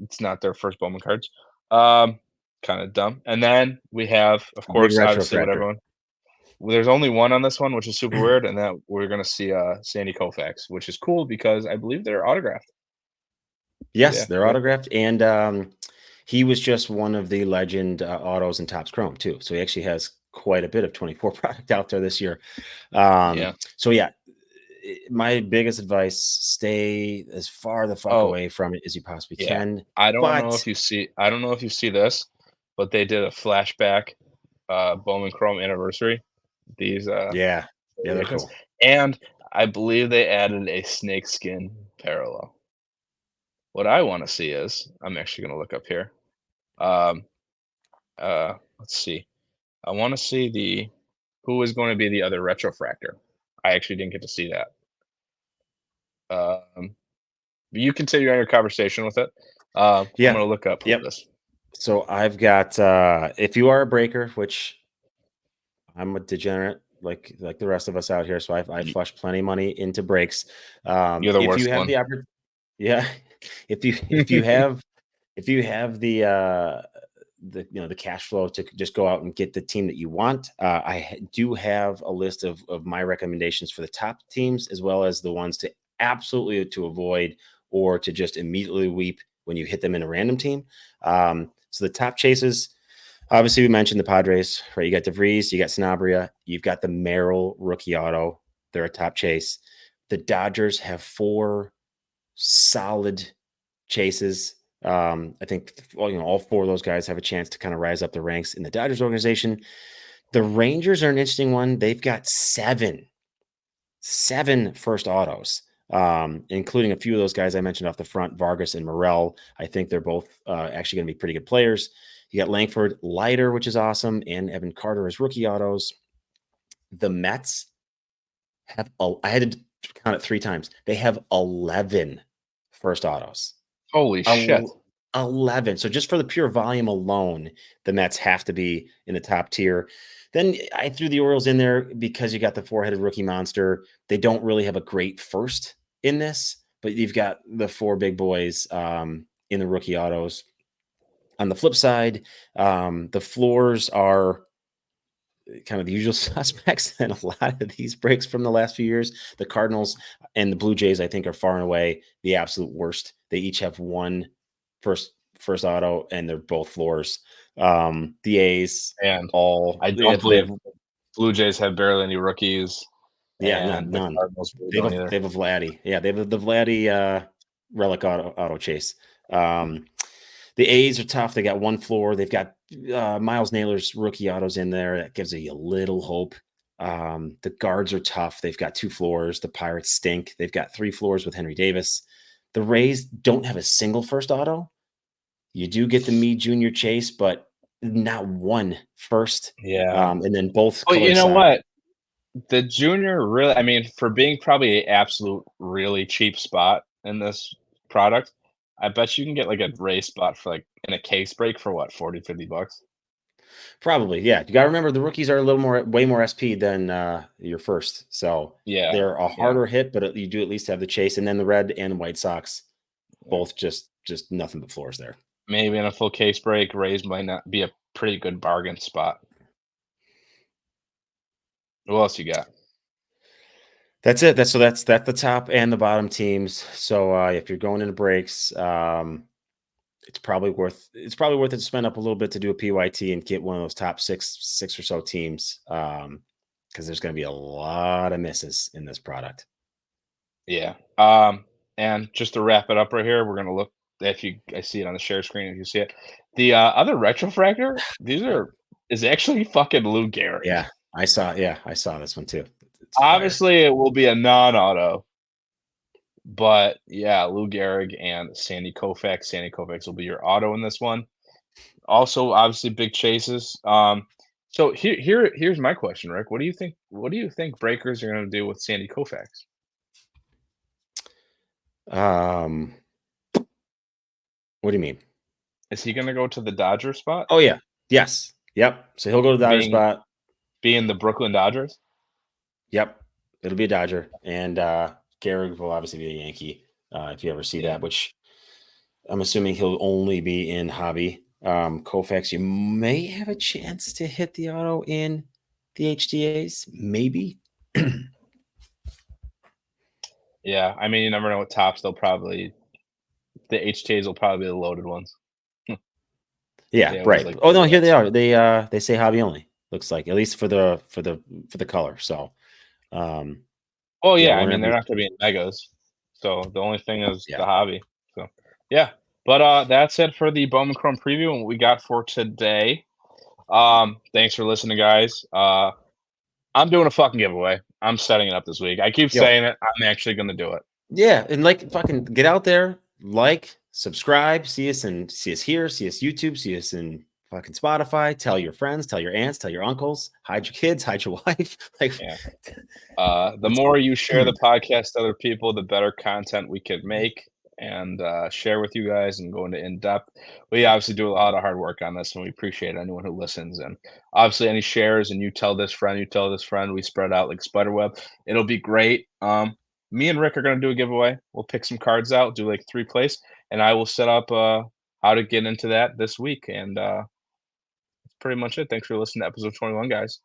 it's not their first Bowman cards. Um, kind of dumb. And then we have, of Big course, obviously what retrofractor. everyone. Well, there's only one on this one, which is super weird, and that we're gonna see Sandy Koufax, which is cool because I believe they're autographed. So Yes, yeah, they're very cool. autographed, and he was just one of the legend autos in Topps Chrome too. So he actually has quite a bit of 24 product out there this year. Yeah. So yeah, my biggest advice: stay as far the fuck Oh, away from it as you possibly yeah. can. I don't know But if you see this, but they did a flashback Bowman Chrome anniversary. These yeah, yeah, they're variations. cool. And I believe they added a snakeskin parallel. What I want to see is I'm actually gonna look up here. Um let's see. I want to see the who is going to be the other retrofractor. I actually didn't get to see that. Um, you continue on your conversation with it. I'm Yeah, gonna look up who yep. this. So I've got if you are a breaker, which I'm a degenerate like the rest of us out here, so I y- flush plenty of money into breaks. You're the If you worst have one. the opportunity, yeah, if you have the the cash flow to just go out and get the team that you want, do have a list of my recommendations for the top teams as well as the ones to absolutely to avoid or to just immediately weep when you hit them in a random team. So the top chases. Obviously, we mentioned the Padres, right? You got DeVries, you got Sanabria, you've got the Merrill rookie auto. They're a top chase. The Dodgers have four solid chases. I think all four of those guys have a chance to kind of rise up the ranks in the Dodgers organization. The Rangers are an interesting one. They've got seven first autos, including a few of those guys I mentioned off the front, Vargas and Morel. I think they're both actually going to be pretty good players. You got Langford, Leiter, which is awesome, and Evan Carter as rookie autos. The Mets have, I had to count it three times. They have 11 first autos. Holy shit! 11. So just for the pure volume alone, the Mets have to be in the top tier. Then I threw the Orioles in there because you got the four-headed rookie monster. They don't really have a great first in this, but you've got the four big boys in the rookie autos. On the flip side, the floors are kind of the usual suspects and a lot of these breaks from the last few years. The Cardinals and the Blue Jays, I think, are far and away the absolute worst. They each have one first auto, and they're both floors. The A's And all I they don't have, they believe have Blue Jays have barely any rookies, yeah, and the none. Cardinals really don't either. They have a Vladdy. Yeah, they have the Vladdy relic auto chase. Um, the A's are tough. They got one floor. They've got Miles Naylor's rookie autos in there. That gives you a little hope. The guards are tough. They've got two floors. The Pirates stink. They've got three floors with Henry Davis. The Rays don't have a single first auto. You do get the Me Junior chase, but not one first. Yeah. And then both Well, color you know side. what? The junior really, I mean, for being probably a absolute really cheap spot in this product, I bet you can get like a race spot for like in a case break for what, 40, $50? Probably, yeah. You got to remember the rookies are a little more, way more SP than your first, so Yeah, they're a yeah. harder hit, but you do at least have the chase. And then the Red and White Sox, both just nothing but floors there. Maybe in a full case break, Rays might not be a pretty good bargain spot. Who else you got? That's it. That's the top and the bottom teams. So if you're going into breaks, it's probably worth it to spend up a little bit to do a PYT and get one of those top six or so teams. Because there's going to be a lot of misses in this product. Yeah. And just to wrap it up right here, we're gonna look if you I see it on the share screen if you see it. The other retrofractor, these Yep. are is actually fucking Lou Gehrig. Yeah, I saw this one too. It's fire. Obviously, it will be a non-auto, but yeah, Lou Gehrig and Sandy Koufax. Sandy Koufax will be your auto in this one. Also, obviously, big chases. So here's my question, Rick. What do you think? What do you think Breakers are going to do with Sandy Koufax? Um, what do you mean? Is he going to go to the Dodger spot, Oh yeah, yes, yep. So he'll go to the Dodger being spot. being the Brooklyn Dodgers? Yep, it'll be a Dodger, and Gehrig will obviously be a Yankee. If you ever see Yeah, that, which I'm assuming he'll only be in hobby. Koufax, you may have a chance to hit the auto in the HDAs, maybe. yeah. I mean, you never know what tops they'll probably. The HTAs will probably be the loaded ones. Yeah, They always right. like Oh to no, do here that. they are. So They say hobby only. Looks like, at least for the color. So well, yeah, yeah, we're I gonna mean, they're be, not gonna be in megas, so the only thing is yeah. the hobby. So, yeah, but, that's it for the Bowman Chrome preview and what we got for today. Thanks for listening, guys. I'm doing a fucking giveaway. I'm setting it up this week. I keep Yo, saying it. I'm actually gonna do it. yeah, and like fucking get out there, like, subscribe, see us here, see us YouTube, see us in fucking Spotify. Tell your friends, tell your aunts, tell your uncles, hide your kids, hide your wife. Like, Yeah. The let's more you share the podcast to other people, the better content we could make and share with you guys and go into in depth. We obviously do a lot of hard work on this, and we appreciate anyone who listens. And obviously, any shares, and you tell this friend, you tell this friend, we spread out like spiderweb. It'll be great. Me and Rick are gonna do a giveaway. We'll pick some cards out, do like 3 plays, and I will set up how to get into that this week. And that's pretty much it. Thanks for listening to episode 21, guys.